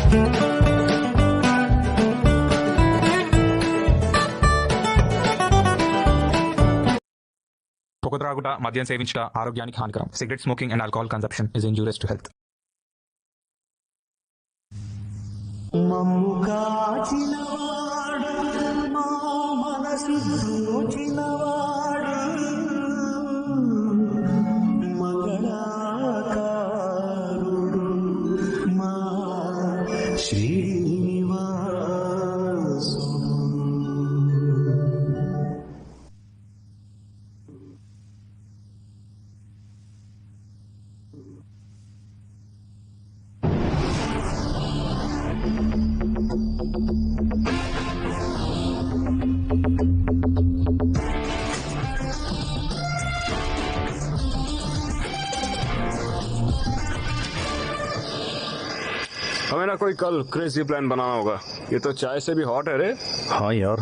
పొగ మద్యం సేవించట ఆరోగ్యానికి హానికరం. Cigarette smoking and alcohol consumption is injurious to health. हमें ना कोई कल क्रेजी प्लान बनाना होगा. ये तो चाय से भी हॉट है रे. हाँ यार,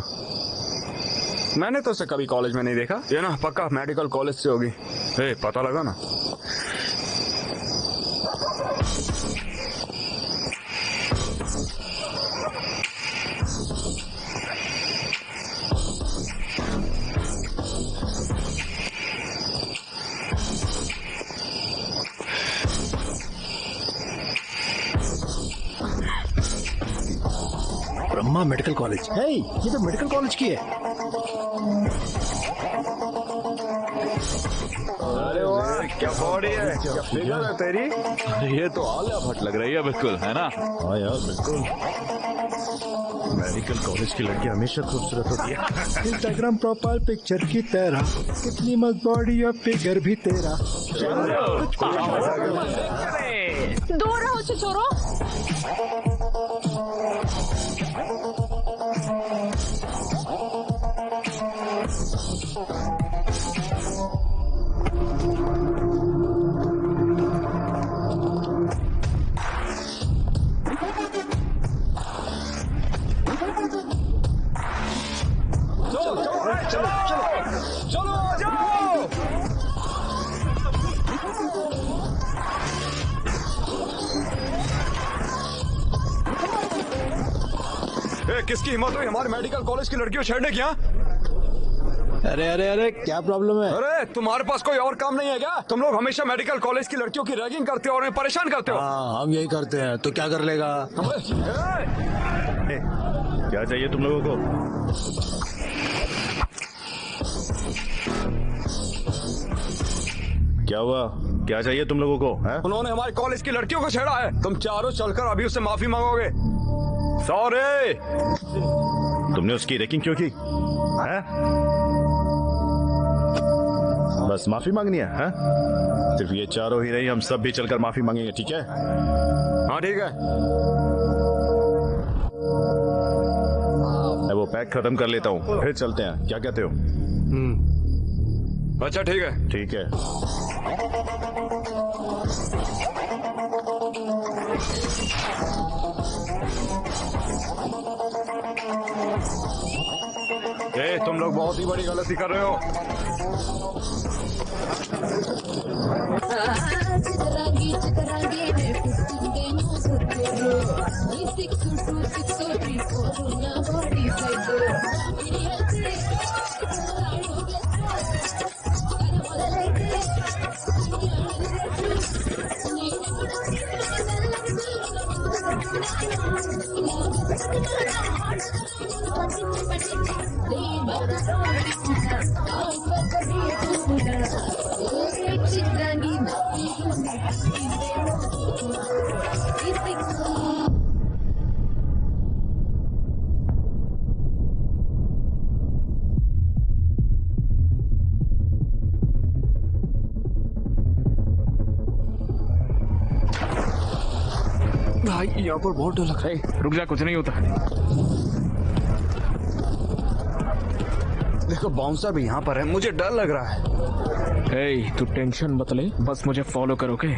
मैंने तो उसे कभी कॉलेज में नहीं देखा. ये ना पक्का मेडिकल कॉलेज से होगी. पता लगा ना. Brahma medical college. हे, ये तो मेडिकल कॉलेज की है. अरे वाह, क्या बॉडी है, क्या फिगर है तेरी. ये तो आलिया भट्ट लग रही है बिल्कुल, है ना. हाँ यार बिल्कुल. मेडिकल कॉलेज की लड़की हमेशा खूबसूरत होती है. इंस्टाग्राम प्रोफाइल पिक्चर की तरह, कितनी मस्त बॉडी और फिगर भी तेरा. दूर रहो छोरो. किसकी हिम्मत हुई हमारे मेडिकल कॉलेज की लड़कियों छेड़ने की. अरे अरे अरे, क्या प्रॉब्लम है? अरे तुम्हारे पास कोई और काम नहीं है क्या? तुम लोग हमेशा मेडिकल कॉलेज की लड़कियों की रैगिंग करते हो और उन्हें परेशान करते हो. हाँ, हम यही करते हैं. तो क्या कर लेगा? क्या चाहिए तुम लोगों को? क्या हुआ? क्या चाहिए तुम लोगों को? है? उन्होंने हमारे कॉलेज की लड़कियों को छेड़ा है. तुम चारों चलकर अभी उससे माफी मांगोगे. सॉरी. तुमने उसकी रैगिंग क्यों की? है? बस माफी मांगनी है? सिर्फ ये चारों ही नहीं, हम सब भी चलकर माफी मांगेंगे. ठीक है? हाँ ठीक है. मैं वो पैक खत्म कर लेता हूँ, फिर चलते हैं. क्या कहते हो? अच्छा ठीक है. ठीक है. तुम लोग बहुत ही बड़ी गलती कर रहे हो. भाई यहाँ पर बहुत डर लग रहा है. रुक जा, कुछ नहीं होता. देखो बाउंसर भी यहाँ पर है. मुझे डर लग रहा है. तू टेंशन मत ले, बस मुझे फॉलो करोगे.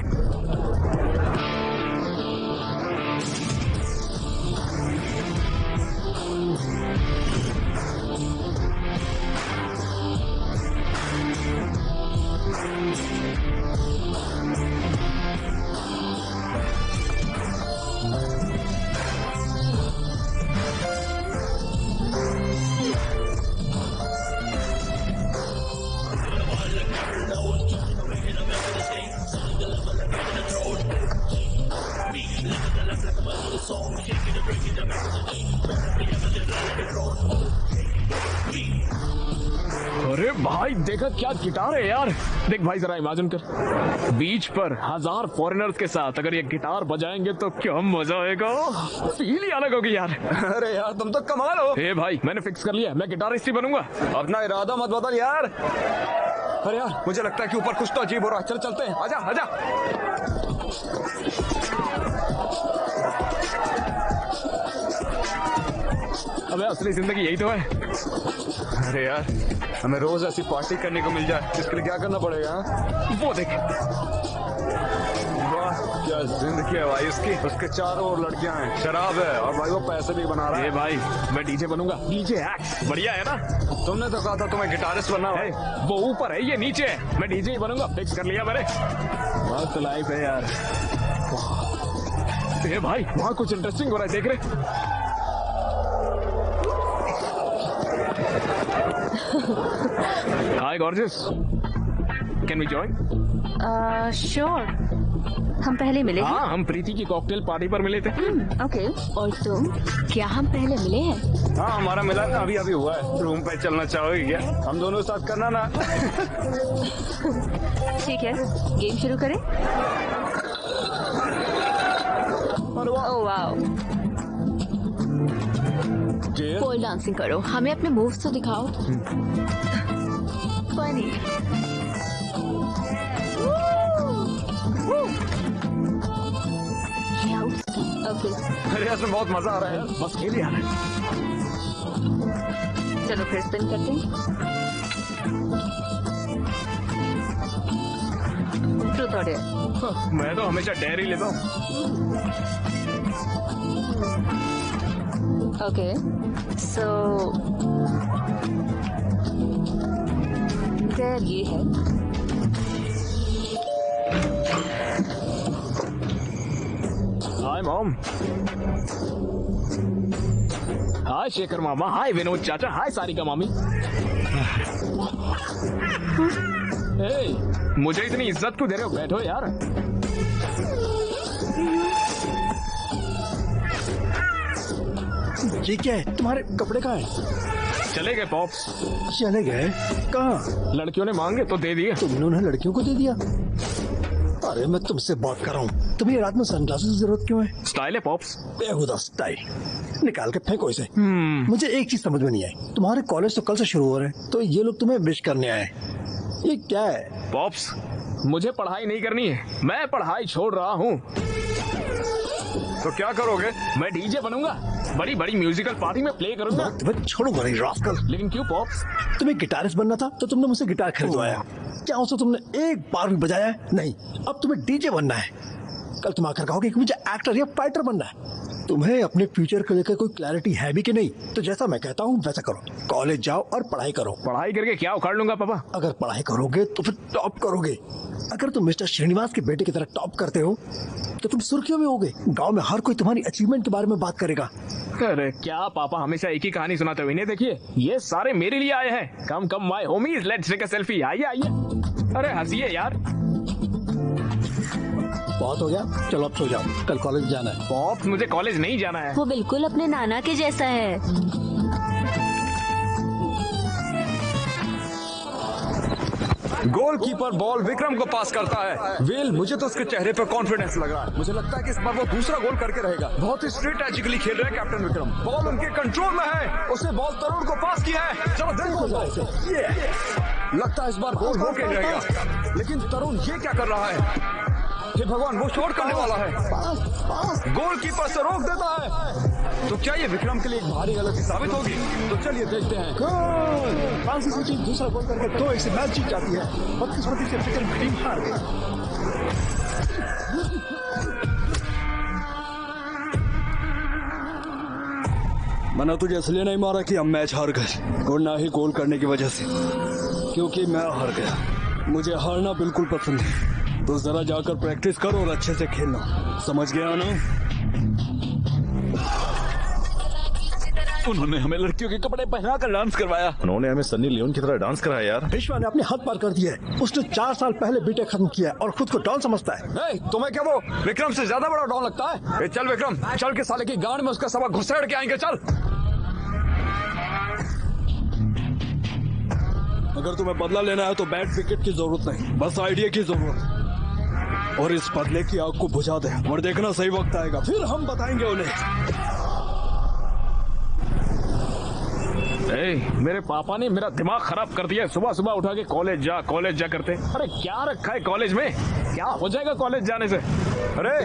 अरे भाई देखा क्या गिटार है यार। देख भाई जरा इमेजिन कर, बीच पर 1000 फॉरेनर्स के साथ अगर ये गिटार बजाएंगे तो क्या मजा आएगा। फील ही अलग होगी यार। अरे यार तुम तो कमाल हो। ए भाई मैंने फिक्स कर लिया, मैं गिटारिस्ट ही बनूंगा। अपना इरादा मत बदल यार। अरे यार मुझे लगता है कि ऊपर कुछ तो अजीब हो रहा है। चल चलते हैं, आजा आजा। अबे असली जिंदगी यही तो है। अरे यार हमें रोज ऐसी पार्टी करने को मिल जाए, इसके लिए क्या करना पड़ेगा? हाँ? वो देख, वाह क्या जिंदगी है भाई उसकी। उसके चारों ओर लड़कियां हैं, शराब है और भाई वो पैसे भी बना रहा ए है। भाई मैं डीजे बनूंगा, डीजे एक्ट बढ़िया है ना। तुमने तो कहा था तुम्हें गिटारिस्ट बनना है। वो ऊपर है, ये नीचे है। मैं डीजे ही बनूंगा, फिक्स कर लिया मैंने। मस्त लाइफ है यार। ए भाई वहाँ कुछ इंटरेस्टिंग हो रहा है, देख रहे। Hi gorgeous, can we join? Sure. हम पहले मिले हैं? हाँ हम प्रीति की कॉकटेल पार्टी पर मिले थे। ओके। और तुम, क्या हम पहले मिले हैं? हाँ हमारा मिलन अभी अभी हुआ है। रूम पे चलना चाहोगे क्या? हम दोनों साथ करना ना। ठीक है, गेम शुरू करें। ओह वाओ, पोल डांसिंग करो, हमें अपने मूव्स तो दिखाओ। फनी। ओके अरे इसमें बहुत मजा आ रहा है। बस खेल यार। चलो फिर स्पिन करते हैं। ट्रूथ और डेयर। मैं तो हमेशा डेयर ही लेता हूँ। ओके सो डेयर ये है। Hi mom. हाय शेखर मामा, हाय विनोद चाचा, हाय सारिका मामी। हे, मुझे इतनी इज्जत क्यों दे रहे हो? बैठो यार। ये क्या है? तुम्हारे कपड़े कहाँ हैं? चले गए पॉप्स। चले गए? कहाँ? लड़कियों ने मांगे तो दे दिए। तुमने उन्हें लड़कियों को दे दिया? अरे मैं तुमसे बात कर रहा हूँ। तुम्हें रात में सनग्लासेस की जरूरत क्यों है? स्टाइल है पॉप्स। बेहुदा स्टाइल। निकाल के फेंको इसे। मुझे एक चीज समझ में नहीं आई, तुम्हारे कॉलेज तो कल से शुरू हो रहे हैं, तो ये लोग तुम्हें विश करने आए, ये क्या है? पॉप्स मुझे पढ़ाई नहीं करनी है, मैं पढ़ाई छोड़ रहा हूँ। तो क्या करोगे? मैं डीजे बनूंगा, बड़ी बड़ी म्यूजिकल पार्टी में प्ले करूंगा। मैं तुम्हें छोड़ूंगा नहीं रास्कल। लेकिन क्यों पॉप्स? तुम्हें गिटारिस्ट बनना था तो तुमने मुझसे गिटार खरीदवाया, क्या उसे तुमने एक बार भी बजाया है? नहीं। अब तुम्हें डीजे बनना है, कल तुम आकर कहोगे कि मुझे एक्टर या फाइटर बनना है। तुम्हें अपने फ्यूचर को लेकर कोई क्लैरिटी है भी कि नहीं? तो जैसा मैं कहता हूँ वैसा करो, कॉलेज जाओ और पढ़ाई करो। पढ़ाई करके क्या उखाड़ लूंगा पापा? अगर पढ़ाई करोगे तो फिर टॉप करोगे। अगर तुम मिस्टर श्रीनिवास के बेटे की तरह टॉप करते हो तो तुम सुर्खियों में होगे। गांव में हर कोई तुम्हारी अचीवमेंट के बारे में बात करेगा। अरे क्या पापा हमेशा एक ही कहानी सुनाते हो? इन्हें देखिए, ये सारे मेरे लिए आए हैं। Come come my homies, let's take a selfie. आइए आइए। अरे हंसिए यार। बहुत हो गया, चलो अब सो जाओ, कल कॉलेज जाना है। पॉप्स मुझे कॉलेज नहीं जाना है। वो बिल्कुल अपने नाना के जैसा है। गोलकीपर बॉल विक्रम को पास करता है। वेल मुझे तो उसके चेहरे पर कॉन्फिडेंस लग रहा है। मुझे लगता है कि इस बार वो दूसरा गोल करके रहेगा। बहुत ही स्ट्रेटेजिकली खेल रहे हैं कैप्टन विक्रम। बॉल उनके कंट्रोल में है। उसने बॉल तरुण को पास किया है। चलो देखो ये लगता है इस बार गोल होके रहेगा। लेकिन तरुण ये क्या कर रहा है? हे भगवान, वो शॉट करने वाला है। गोलकीपर से रोक देता है। तो क्या ये विक्रम के लिए एक भारी गलती साबित होगी? तो चलिए देखते हैं। फ्रांस सिटी दूसरा गोल करके 2-1 से मैच जीत जाती है। बदकिस्मती से विक्रम की टीम हार गई। मैंने तुझे इसलिए नहीं मारा कि हम मैच हार गए, और ना ही गोल करने की वजह से, क्योंकि मैं हार गया। मुझे हारना बिल्कुल पसंद है। तो जरा जाकर प्रैक्टिस करो और अच्छे से खेलना, समझ गया ना? उन्होंने हमें लड़कियों के कपड़े पहना कर डांस करवाया। उन्होंने हमें सन्नी लियोन की तरह डांस कराया यार। विश्वा ने अपने हाथ पार कर दिया है। उसने 4 साल पहले बीटेक खत्म किया और खुद को डॉन समझता है। तुम्हें क्या वो विक्रम से ज्यादा बड़ा डॉन लगता है? चल विक्रम, चल के साले की गांड में उसका सबक घुसेड़ के आएंगे। चल। अगर तुम्हें बदला लेना है तो बैट विकेट की जरूरत नहीं, बस आइडिया की जरूरत। और इस बदले की आग को बुझा दे और देखना सही वक्त आएगा, फिर हम बताएंगे उन्हें। मेरे पापा ने मेरा दिमाग खराब कर दिया। सुबह सुबह उठा के कॉलेज जा करते। अरे क्या रखा है कॉलेज में? क्या हो जाएगा कॉलेज जाने से? अरे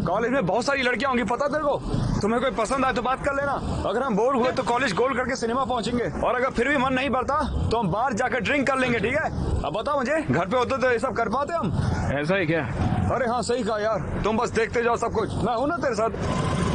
कॉलेज में बहुत सारी लड़कियां होंगी, पता तेरे को। तुम्हें कोई पसंद आए तो बात कर लेना। अगर हम बोर हुए तो कॉलेज गोल करके सिनेमा पहुंचेंगे, और अगर फिर भी मन नहीं भरता तो हम बाहर जाकर ड्रिंक कर लेंगे, ठीक है? अब बताओ मुझे, घर पे होते तो ये सब कर पाते हम? ऐसा ही क्या? अरे हाँ सही कहा यार, तुम बस देखते जाओ सब कुछ, मैं हूं ना तेरे साथ।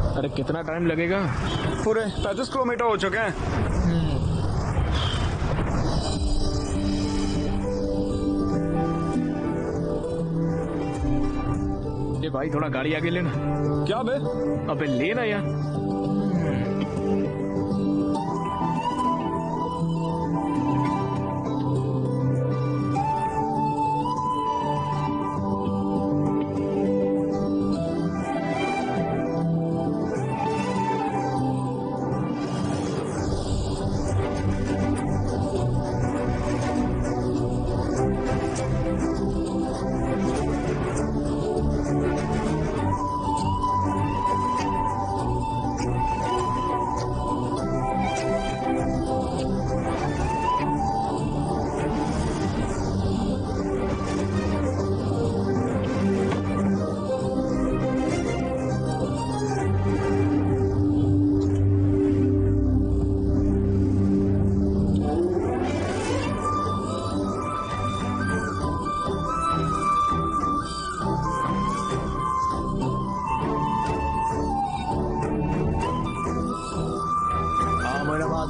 अरे कितना टाइम लगेगा? पूरे 35 किलोमीटर हो चुके हैं। ये भाई थोड़ा गाड़ी आगे लेना। क्या बे? अबे लेना यार।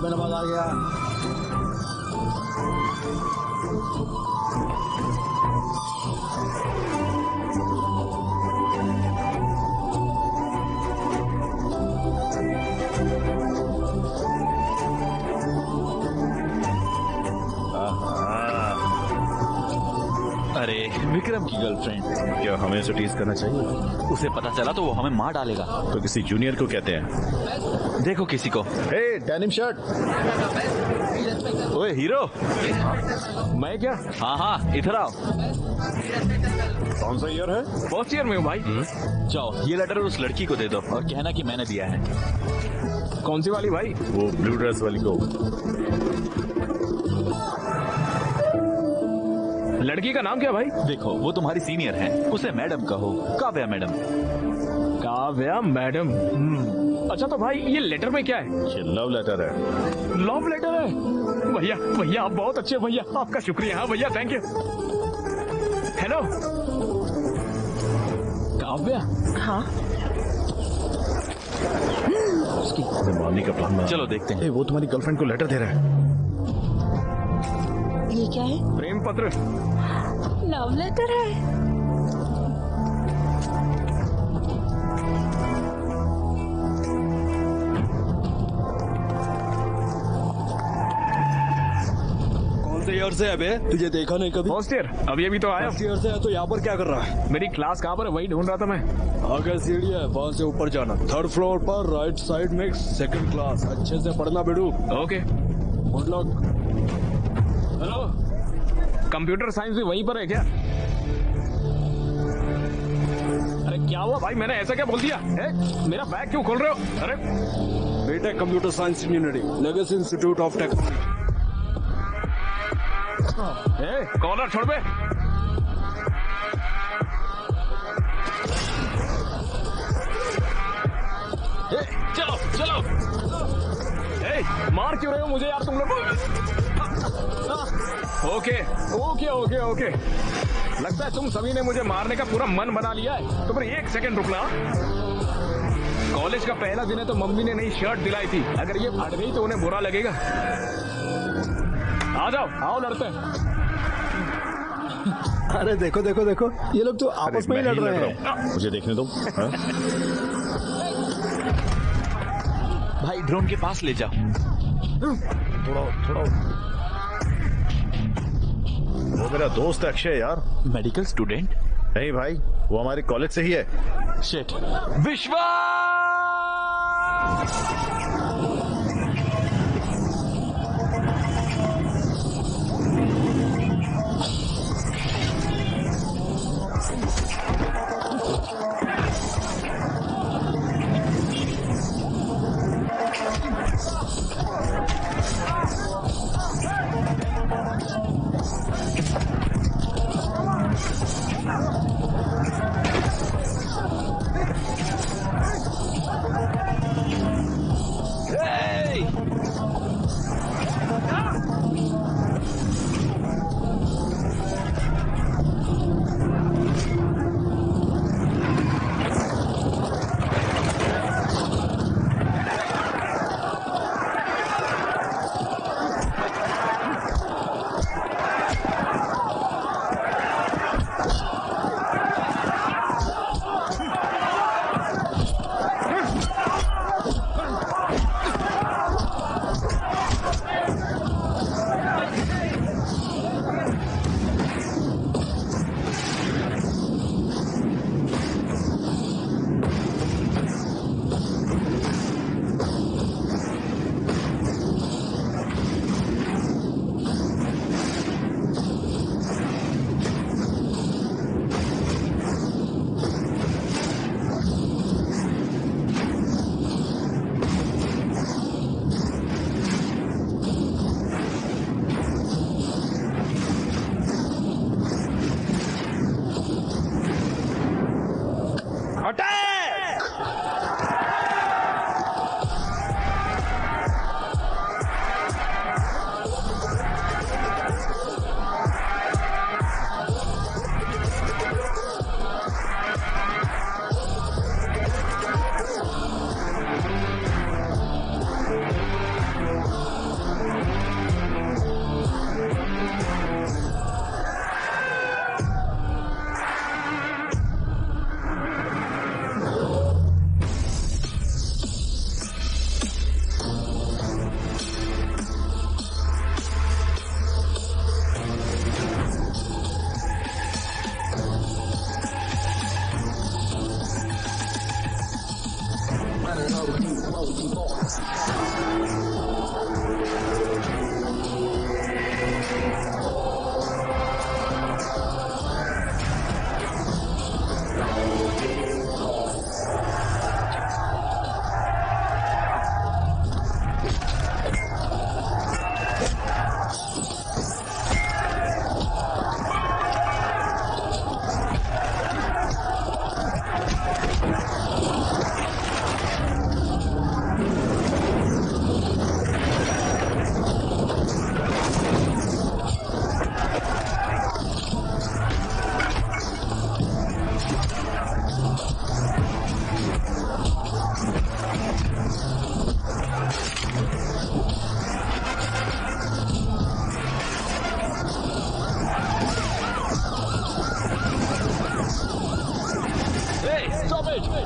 में नमाज आ गया। अरे विक्रम की गर्लफ्रेंड। क्या हमें उसे टीज करना चाहिए? उसे पता चला तो वो हमें मार डालेगा। तो किसी जूनियर को कहते हैं। देखो किसी को। हे डेनिम शर्ट। ओए हीरो। मैं क्या? हाँ हाँ इधर आओ। कौन सा ईयर है? फर्स्ट ईयर में हूँ भाई। जाओ ये लेटर उस लड़की को दे दो और कहना कि मैंने दिया है। कौन सी वाली भाई? वो ब्लू ड्रेस वाली को। लड़की का नाम क्या भाई? देखो वो तुम्हारी सीनियर है, उसे मैडम कहो। काव्या मैडम। काव्या मैडम। अच्छा तो भाई ये लेटर में क्या है? ये लव लेटर है। लव लेटर है? भैया भैया आप बहुत अच्छे भैया, आपका शुक्रिया। हाँ भैया थैंक यू। हेलो काव्या। हाँ उसकी मारने का प्लान बना। चलो देखते हैं। ए, वो तुम्हारी गर्लफ्रेंड को लेटर दे रहा है। ये क्या है? प्रेम पत्र। लव लेटर है? कौन से ईयर से है बे? तुझे देखा नहीं कभी? फर्स्ट ईयर अभी अभी तो आया। फर्स्ट ईयर से है तो यहाँ पर क्या कर रहा है? मेरी क्लास कहाँ पर है वही ढूंढ रहा था मैं। आगे सीढ़ी है, वहाँ से ऊपर जाना। 3rd फ्लोर पर राइट साइड में 2nd क्लास। अच्छे से पढ़ना बेडू। Okay good luck. Hello computer science भी वहीं पर है क्या? अरे क्या हुआ भाई, मैंने ऐसा क्या बोल दिया है? मेरा बैग क्यों खोल रहे हो? अरे B Tech computer science engineering, legacy institute of technology. Collar छोड़ बे। मुझे यार तुम लोग। ओके ओके ओके ओके, लगता है तुम सभी ने मुझे मारने का पूरा मन बना लिया है। तो फिर एक सेकंड रुकना। कॉलेज का पहला दिन है तो मम्मी ने नई शर्ट दिलाई थी, अगर ये फट गई तो उन्हें बुरा लगेगा। आ जाओ, आओ लड़ते हैं। अरे देखो देखो देखो, ये लोग तो आपस में ही लड़ रहे हैं। मुझे देखने दो। हाँ? भाई ड्रोन के पास ले जाओ। थोड़ा थोड़ा। वो मेरा दोस्त है अक्षय यार। Medical student? नहीं भाई, वो हमारे कॉलेज से ही है। शिट। विश्वा!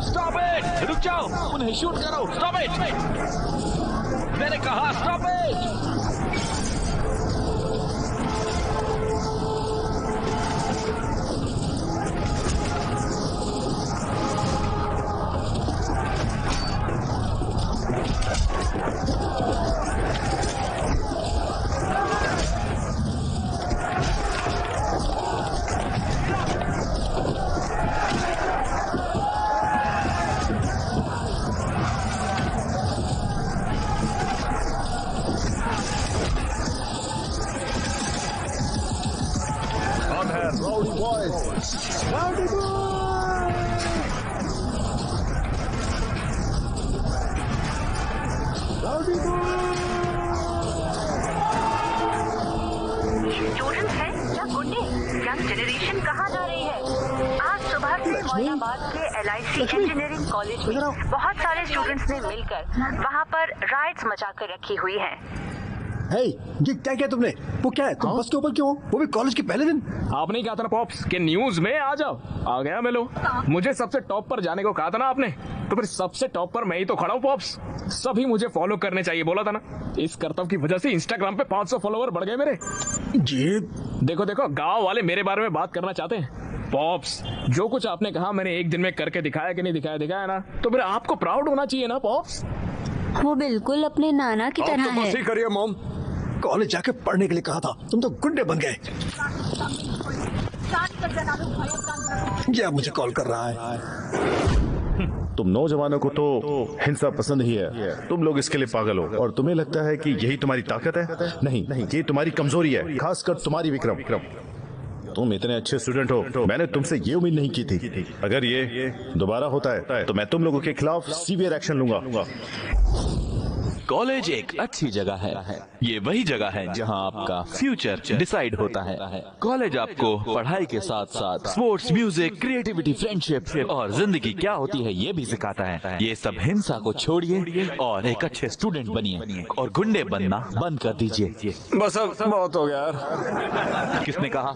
Stop it! रुक जाओ, उन्हें शूट करो। Stop it! मैंने कहा स्टॉप इट! मोइनाबाद के LIC इंजीनियरिंग कॉलेज में बहुत सारे स्टूडेंट्स ने मिलकर वहाँ पर राइट्स मचा कर रखी हुई हैं। हे, ये क्या किया तुमने? वो क्या है? तुम बस के ऊपर क्यों हो? वो भी कॉलेज के पहले दिन? आपने ही कहा था ना पॉप्स कि न्यूज में आ जाओ, आ गया मैं लो। मुझे सबसे टॉप पर जाने को कहा था ना आपने, तो फिर सबसे टॉप पर मैं ही तो खड़ा हूँ पॉप्स। सभी मुझे फॉलो करने चाहिए बोला था ना। इस करतब की वजह से इंस्टाग्राम पे 500 फॉलोवर बढ़ गए मेरे। जी देखो देखो, गांव वाले मेरे बारे में बात करना चाहते हैं। पॉप्स, जो कुछ आपने कहा मैंने एक दिन में करके दिखाया कि नहीं दिखाया? दिखाया ना, तो फिर आपको प्राउड होना चाहिए ना पॉप्स। वो बिल्कुल अपने नाना की तरह है। बस ही करिए मॉम। कॉलेज जाके पढ़ने के लिए कहा था, तुम तो गुंडे बन गए। ये मुझे कॉल कर रहा है। तुम नौजवानों को तो हिंसा पसंद ही है। तुम लोग इसके लिए पागल हो और तुम्हें लगता है कि यही तुम्हारी ताकत है। नहीं, ये तुम्हारी कमजोरी है, खासकर तुम्हारी विक्रम। तुम इतने अच्छे स्टूडेंट हो, मैंने तुमसे ये उम्मीद नहीं की थी। अगर ये दोबारा होता है तो मैं तुम लोगों के खिलाफ सीवियर एक्शन लूंगा। कॉलेज एक अच्छी जगह है। ये वही जगह है जहां आपका फ्यूचर डिसाइड होता है। कॉलेज आपको पढ़ाई के साथ साथ स्पोर्ट्स, म्यूजिक, क्रिएटिविटी, फ्रेंडशिप और जिंदगी क्या होती है ये भी सिखाता है। ये सब हिंसा को छोड़िए और एक अच्छे स्टूडेंट बनिए और गुंडे बनना बंद कर दीजिए। बस अब बहुत हो गया यार। किसने कहा?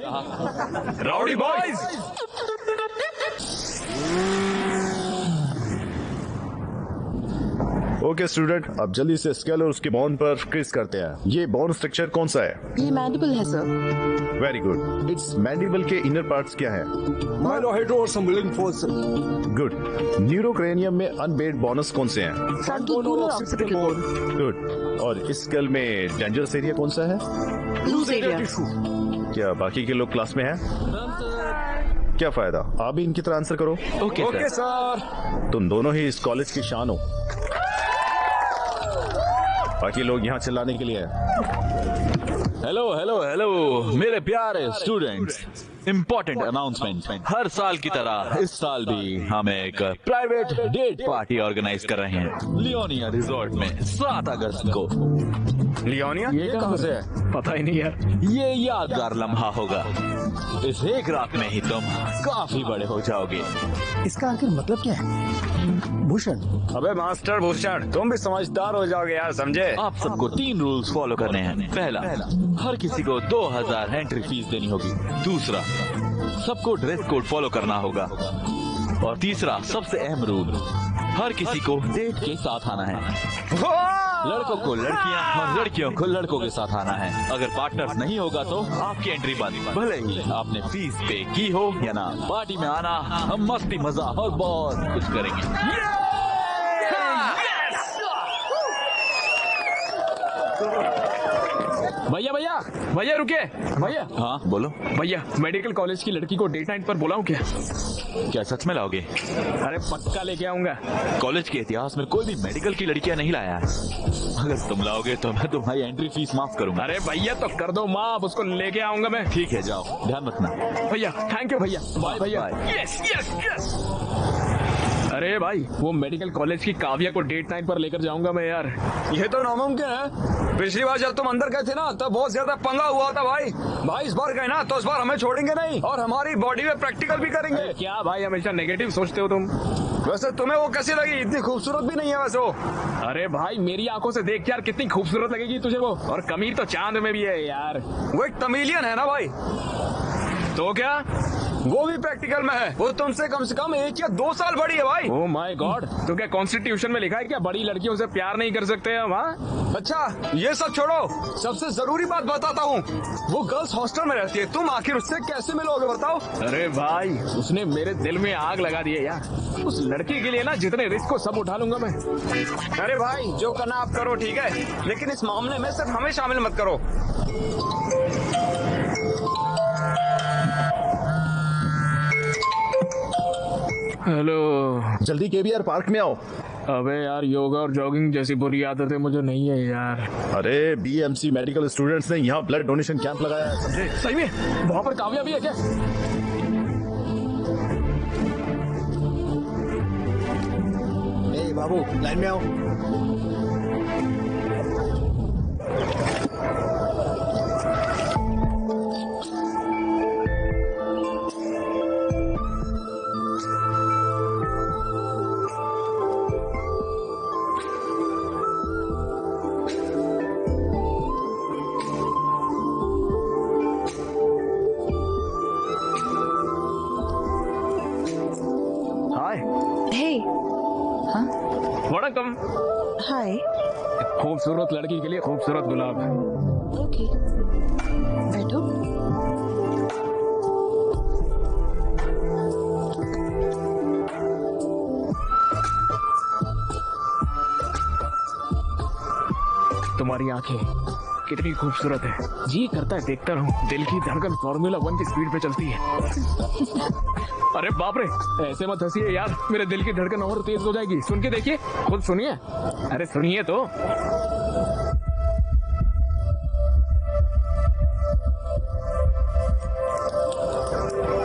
Rowdy boys! ओके स्टूडेंट, अब जल्दी से स्केल और उसके बॉन्ड पर क्रिस करते हैं। ये बॉन्ड स्ट्रक्चर कौन सा है? ये मैंडिबल है sir. Very good. It's mandible के इनर पार्ट्स क्या है? माइलोहाइड्रो और सिम्बलिंग फोर्स। गुड। न्यूरोक्रेनियम में अनबेड बोनस कौन से हैं? Occipital bone. गुड। और इस स्केल में डेंजरस एरिया कौन सा है? Loose area. क्या बाकी के लोग क्लास में हैं? क्या फायदा, आप भी इनकी तरह आंसर करो। Okay sir. तुम दोनों ही इस कॉलेज की शान हो। बाकी लोग यहाँ चिल्लाने के लिए हैं। हेलो हेलो हेलो मेरे प्यारे स्टूडेंट्स, इम्पोर्टेंट अनाउंसमेंट। हर साल की तरह इस साल भी हम एक प्राइवेट डेट पार्टी ऑर्गेनाइज कर रहे हैं लियोनिया रिजॉर्ट में 7 अगस्त को। लियोनिया? ये कहाँ से है? पता ही नहीं यार। ये यादगार लम्हा होगा। इस एक रात में ही तुम काफी बड़े हो जाओगे। इसका आखिर मतलब क्या है भूषण? अबे मास्टर भूषण, तुम भी समझदार हो जाओगे यार, समझे? आप सबको 3 रूल्स फॉलो करने हैं। पहला, हर किसी को 2000 एंट्री फीस देनी होगी। दूसरा, सबको ड्रेस कोड फॉलो करना होगा। और तीसरा, सबसे अहम रूल, हर किसी को डेट के साथ आना है। लड़कों को लड़कियां और लड़कियों को लड़कों के साथ आना है। अगर पार्टनर्स नहीं होगा तो आपकी एंट्री बंद, भले ही आपने फीस पे की हो या ना। पार्टी में आना, हम मस्ती मजाक और बहुत कुछ करेंगे। भैया भैया भैया रुके भैया। हाँ बोलो भैया, मेडिकल कॉलेज की लड़की को डेट नाइट पर बुलाऊं क्या? क्या सच में लाओगे? अरे पक्का लेके आऊंगा। कॉलेज के इतिहास में कोई भी मेडिकल की लड़कियां नहीं लाया है। अगर तुम लाओगे तो मैं तुम्हारी एंट्री फीस माफ करूंगा। अरे भैया तो कर दो माफ, उसको लेके आऊंगा मैं। ठीक है, जाओ, ध्यान रखना। भैया थैंक यू भैया। बाय भैया। Yes yes yes. अरे भाई, वो मेडिकल कॉलेज की काव्या को डेट नाइट पर लेकर जाऊंगा मैं यार। ये तो नामुमकिन है। पिछली बार जब तुम अंदर गए थे ना तब बहुत ज्यादा पंगा हुआ था भाई इस बार गए ना तो इस बार हमें छोड़ेंगे नहीं और हमारी बॉडी में प्रैक्टिकल भी करेंगे। क्या भाई हमेशा नेगेटिव सोचते हो तुम? वैसे तुम्हें वो कैसी लगी? इतनी खूबसूरत भी नहीं है वैसे वो। अरे भाई मेरी आंखों से देख यार, कितनी खूबसूरत लगेगी तुझे वो। और कमीर तो चांद में भी है यार। वो एक तमिलियन है ना भाई। तो क्या वो भी प्रैक्टिकल में है। वो तुमसे कम 1 या 2 साल बड़ी है भाई। ओह माय गॉड, तो क्या कॉन्स्टिट्यूशन में लिखा है क्या बड़ी लड़कियों से प्यार नहीं कर सकते हम? हाँ अच्छा ये सब छोड़ो, सबसे जरूरी बात बताता हूँ। वो गर्ल्स हॉस्टल में रहती है, तुम आखिर उससे कैसे मिलोगे बताओ? अरे भाई, उसने मेरे दिल में आग लगा दी है यार। उस लड़की के लिए ना जितने रिस्क को सब उठा लूंगा मैं। अरे भाई जो करना आप करो, ठीक है, लेकिन इस मामले में सिर्फ हमें शामिल मत करो। हेलो, जल्दी केबीआर पार्क में आओ। अबे यार, योगा और जॉगिंग जैसी बुरी आदतें मुझे नहीं है यार। अरे बीएमसी मेडिकल स्टूडेंट्स ने यहाँ ब्लड डोनेशन कैंप लगाया है, समझे? सही में? वहाँ पर काव्या भी है क्या? ए बाबू, लाइन में आओ। हाय। हे वड़कम। हाय। खूबसूरत लड़की के लिए खूबसूरत गुलाब। ओके, बैठो। तुम्हारी आंखें कितनी खूबसूरत है, जी करता है देखता रहूं। दिल की धड़कन फॉर्मूला 1 की स्पीड पे चलती है। अरे बाप रे, ऐसे मत हंसिए यार, मेरे दिल की धड़कन और तेज हो जाएगी। सुन के देखिए, खुद सुनिए। अरे सुनिए तो।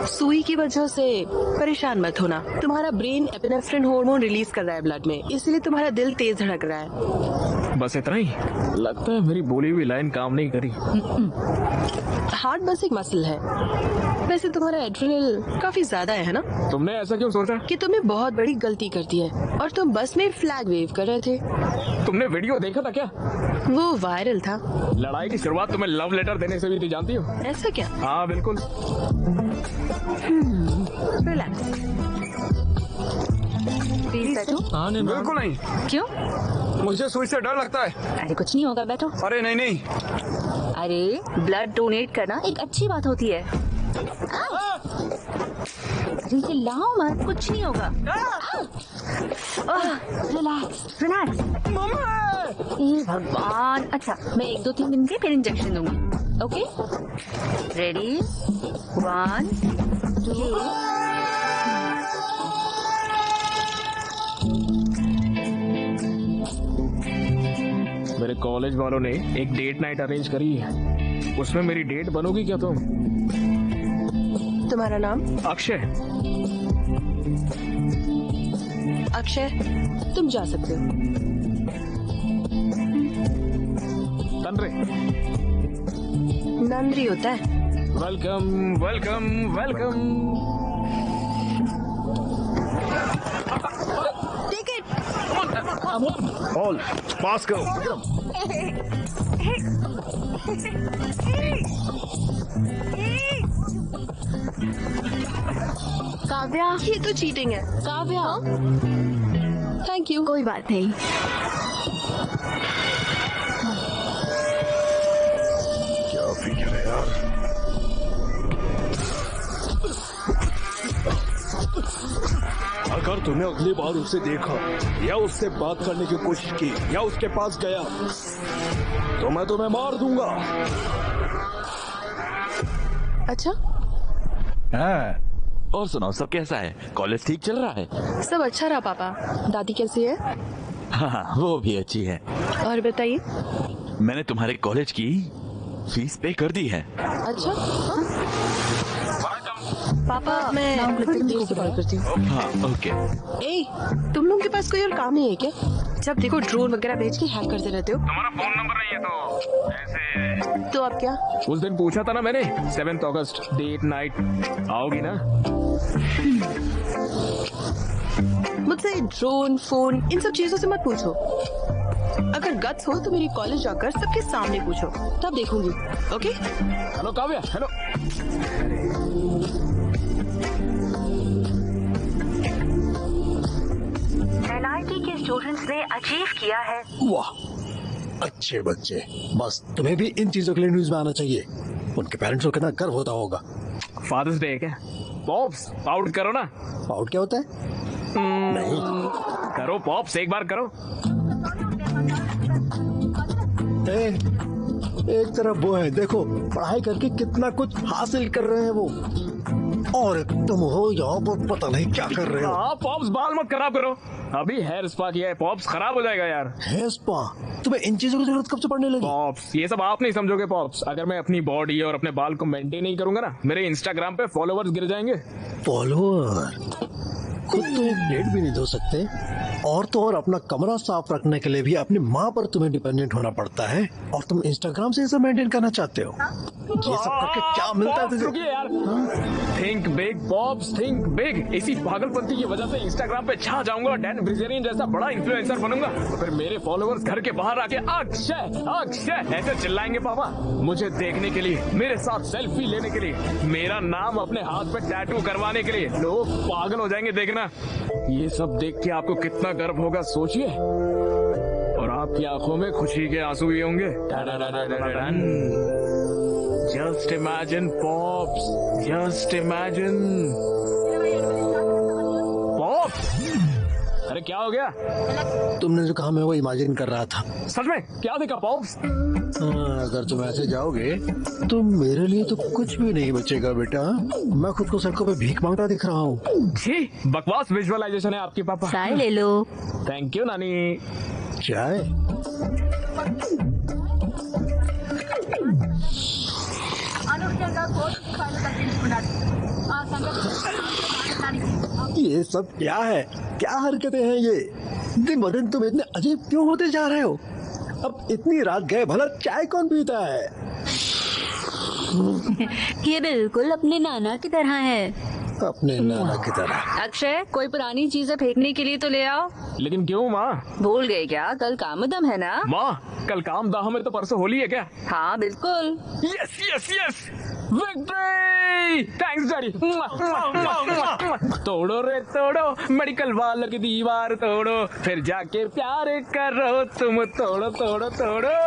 सुई की वजह से परेशान मत होना। तुम्हारा ब्रेन एपिनेफ्रिन हार्मोन रिलीज कर रहा है ब्लड में, इसलिए तुम्हारा दिल तेज धड़क रहा है। बस इतना ही? लगता है मेरी बोली हुई लाइन काम नहीं करी। हार्ट बस एक मसल है। वैसे तुम्हारा एड्रेनल काफी ज्यादा है ना? तुमने ऐसा क्यों सोचा? कि तुमने बहुत बड़ी गलती कर दी है और तुम बस में फ्लैग वेव कर रहे थे। तुमने वीडियो देखा था क्या? वो वायरल था। लड़ाई की शुरुआत तुम्हें लव लेटर देने से भी थी, जानती हो? ऐसा क्या? हाँ बिल्कुल। रिलैक्स। प्लीज बैठो। बिल्कुल नहीं। क्यों? मुझे सुई से डर लगता है। अरे कुछ नहीं होगा, बैठो। अरे नहीं नहीं। अरे ब्लड डोनेट करना एक अच्छी बात होती है। अरे चिल्लाओ मत, कुछ नहीं होगा। Relax relax. हे भगवान। अच्छा, मैं 1 2 3 दिन के फिर इंजेक्शन दूंगी। Okay, ready? 1 2। मेरे कॉलेज वालों ने एक डेट नाइट अरेंज करी है, उसमें मेरी डेट बनोगी क्या तुम? तुम्हारा नाम? अक्षय। अक्षय, तुम जा सकते हो। तनरे। नंदरी होता है। Welcome welcome welcome. Take it. All pass करो। काव्या, ये तो चीटिंग है। काव्या। Thank you. कोई बात नहीं। क्या फिक्र है यार। अगर तुमने अगली बार उसे देखा या उससे बात करने की कोशिश की या उसके पास गया तो मैं तुम्हें मार दूंगा। अच्छा, और सुनाओ, सब कैसा है? कॉलेज ठीक चल रहा है? सब अच्छा रहा पापा। दादी कैसी है? हाँ, वो भी अच्छी है। और बताइए। मैंने तुम्हारे कॉलेज की फीस पे कर दी है। अच्छा, हाँ? पापा मैं थोड़ी देर से बात करती हूँ। हाँ ओके। ए, तुम लोगों के पास कोई और काम नहीं है क्या? जब देखो ड्रोन वगैरह भेज के हैक करते रहते हो। तुम्हारा फोन नंबर नहीं है तो ऐसे? तो अब क्या? उस दिन पूछा था ना मैंने, 7 अगस्त डेट नाइट, आओगी ना? मुझसे ड्रोन, फोन, इन सब चीजों से मत पूछो। अगर गट्स हो तो मेरी कॉलेज जाकर सबके सामने पूछो, तब देखूंगी। Okay? Hello Kavya. Hello. NIT के स्टूडेंट्स ने अचीव किया है। वाह, अच्छे बच्चे। बस तुम्हें भी इन चीजों के लिए न्यूज में आना चाहिए। उनके पेरेंट्स को कितना गर्व होता होगा। फादर्स डे है क्या? पॉप्स आउट करो ना। आउट क्या होता है? नहीं करो पॉप्स, एक बार करो। एक तरफ वो है, देखो पढ़ाई करके कितना कुछ हासिल कर रहे हैं वो, और तुम हो यहाँ पर पता नहीं क्या कर रहे हो। हाँ पॉप्स, बाल मत खराब करो। अभी हेयर स्पा किया है, पॉप्स खराब हो जाएगा यार। Hair spa? तुम्हें इन चीजों की जरूरत कब से पड़ने लगी? पॉप्स, ये सब आप नहीं समझोगे पॉप्स। अगर मैं अपनी बॉडी और अपने बाल को मेंटेन नहीं करूंगा ना, मेरे इंस्टाग्राम पे फॉलोवर्स गिर जाएंगे। फॉलोअर? खुद तो एक प्लेट भी नहीं धो सकते, और तो और अपना कमरा साफ रखने के लिए भी अपनी माँ पर तुम्हें डिपेंडेंट होना पड़ता है, और तुम इंस्टाग्राम से इसे मेंटेन करना चाहते हो। ये सब करके क्या मिलता है तुझे? रुकिए यार। Think big pops, think big. इसी पागलपंती की वजह से इंस्टाग्राम पे छा जाऊंगा, डैन ब्रिजेरियन जैसा बड़ा इन्फ्लुएंसर बनूंगा, तो फिर मेरे फॉलोअर्स घर के बाहर आके अक्षय अक्षय ऐसे चिल्लाएंगे पापा, मुझे देखने के लिए, मेरे साथ सेल्फी लेने के लिए, मेरा नाम अपने हाथ पे टैटू करवाने के लिए। लोग पागल हो जाएंगे, देखना। ये सब देख के आपको कितना गर्व होगा सोचिए, और आपकी आंखों में खुशी के आंसू भी होंगे। Just imagine pops, just imagine pops. अरे क्या हो गया? तुमने जो कहा मैं वो इमेजिन कर रहा था। सच में क्या देखा पॉप्स? अगर तुम ऐसे जाओगे तो मेरे लिए तो कुछ भी नहीं बचेगा बेटा। मैं खुद को सड़कों पे भीख मांगता दिख रहा हूँ। जी बकवास विजुअलाइजेशन है आपके पापा। चाय ले लो। थैंक यू नानी। चाय? ये सब क्या है? क्या हरकतें हैं ये? दिन ब दिन तुम इतने अजीब क्यों होते जा रहे हो? अब इतनी रात गए भला चाय कौन पीता है? ये बिल्कुल अपने नाना की तरह है। अपने नाना की तरह? अक्षय, कोई पुरानी चीजें फेंकने के लिए तो ले आओ। लेकिन क्यों माँ? भूल गए क्या? कल कामदम है ना? माँ कल काम दाह में तो परसों होली है क्या? हाँ बिल्कुल। Yes yes yes, victory! Thanks daddy. तोड़ो रे तोड़ो, मेडिकल वालों की दीवार तोड़ो, फिर जाके प्यार करो तुम। तोड़ो तोड़ो तोड़ो।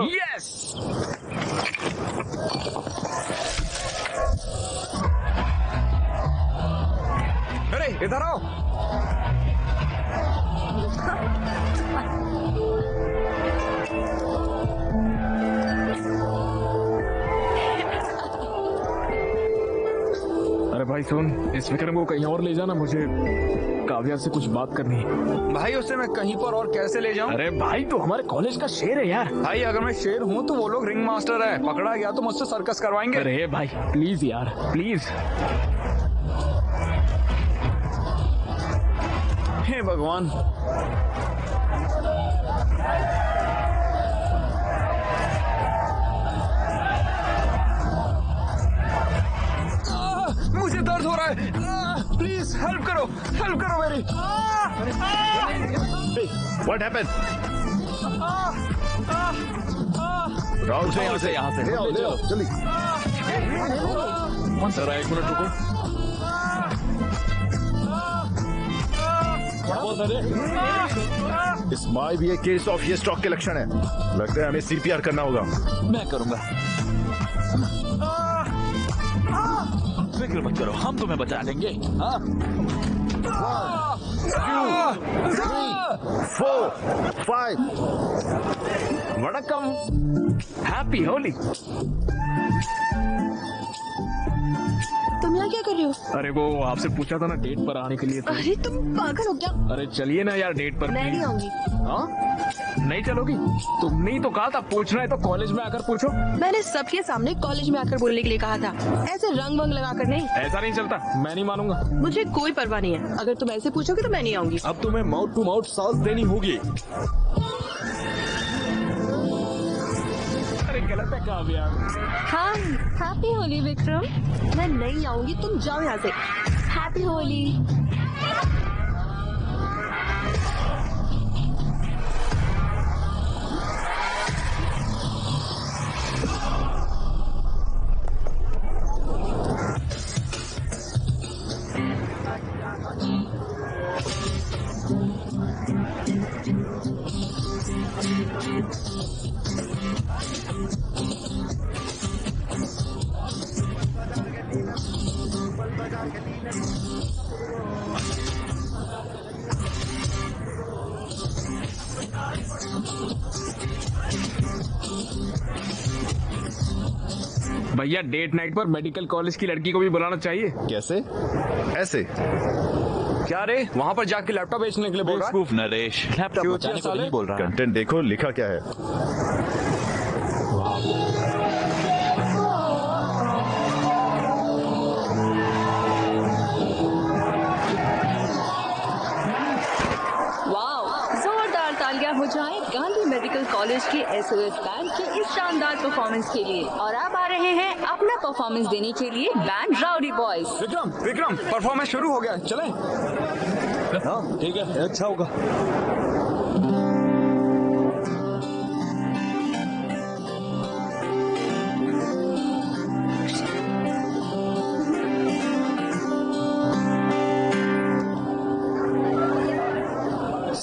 यस। अरे इधर आओ। अरे भाई सुन, इस विक्रम को कहीं और ले जाना, मुझे काव्या से कुछ बात करनी है। भाई उसे मैं कहीं पर और कैसे ले जाऊं? अरे भाई तो हमारे कॉलेज का शेर है यार। भाई अगर मैं शेर हूँ तो वो लोग रिंग मास्टर है, पकड़ा गया तो मुझसे सर्कस करवाएंगे। अरे भाई प्लीज यार प्लीज। हे भगवान। मुझे दर्द हो रहा है, प्लीज हेल्प करो मेरी। What happened? राहुल से यहाँ से ले आओ जल्दी। जरा एक मिनट रुको। इस माई भी एक केस ऑफ ये स्ट्रोक के लक्षण है। लगता है हमें सीपीआर करना होगा। मैं करूंगा। फिक्र मत करो, हम तुम्हें बचा लेंगे। हाँ 1, 2, 3, 4, 5। वड़कम, हैप्पी होली। तुम यहाँ क्या कर रहे हो? अरे वो आपसे पूछा था ना डेट पर आने के लिए तो। अरे तुम पागल हो क्या? अरे चलिए ना यार डेट पर। मैं नहीं आऊंगी। हाँ नहीं चलोगी? तुमने ही तो कहा था पूछना है तो कॉलेज में आकर पूछो। मैंने सबके सामने कॉलेज में आकर बोलने के लिए कहा था, ऐसे रंग वंग लगा कर नहीं। ऐसा नहीं चलता, मैं नहीं मानूंगा। मुझे कोई परवाह नहीं है, अगर तुम ऐसे पूछोगे तो मैं नहीं आऊंगी। अब तुम्हें माउथ टू माउथ सांस देनी होगी। अरे गलत है काव्या। हाँ हैप्पी होली विक्रम। मैं नहीं आऊंगी, तुम जाओ यहाँ से। हैप्पी होली। भैया डेट नाइट पर मेडिकल कॉलेज की लड़की को भी बुलाना चाहिए। कैसे? ऐसे? क्या रे, वहाँ पर जाके लैपटॉप बेचने के लिए बोल रहा है? बेवकूफ नरेश, लैपटॉप क्यों बचाने को साले? नहीं बोल रहा। कंटेंट देखो लिखा क्या है। जोरदार तालियां हो जाएं गांधी मेडिकल कॉलेज के एसओएस बैंड के इस शानदार परफॉर्मेंस के लिए। और अब आ रहे हैं अपना परफॉर्मेंस देने के लिए band rowdy boys. Vikram performance शुरू हो गया, चलें? हाँ ठीक है, अच्छा होगा।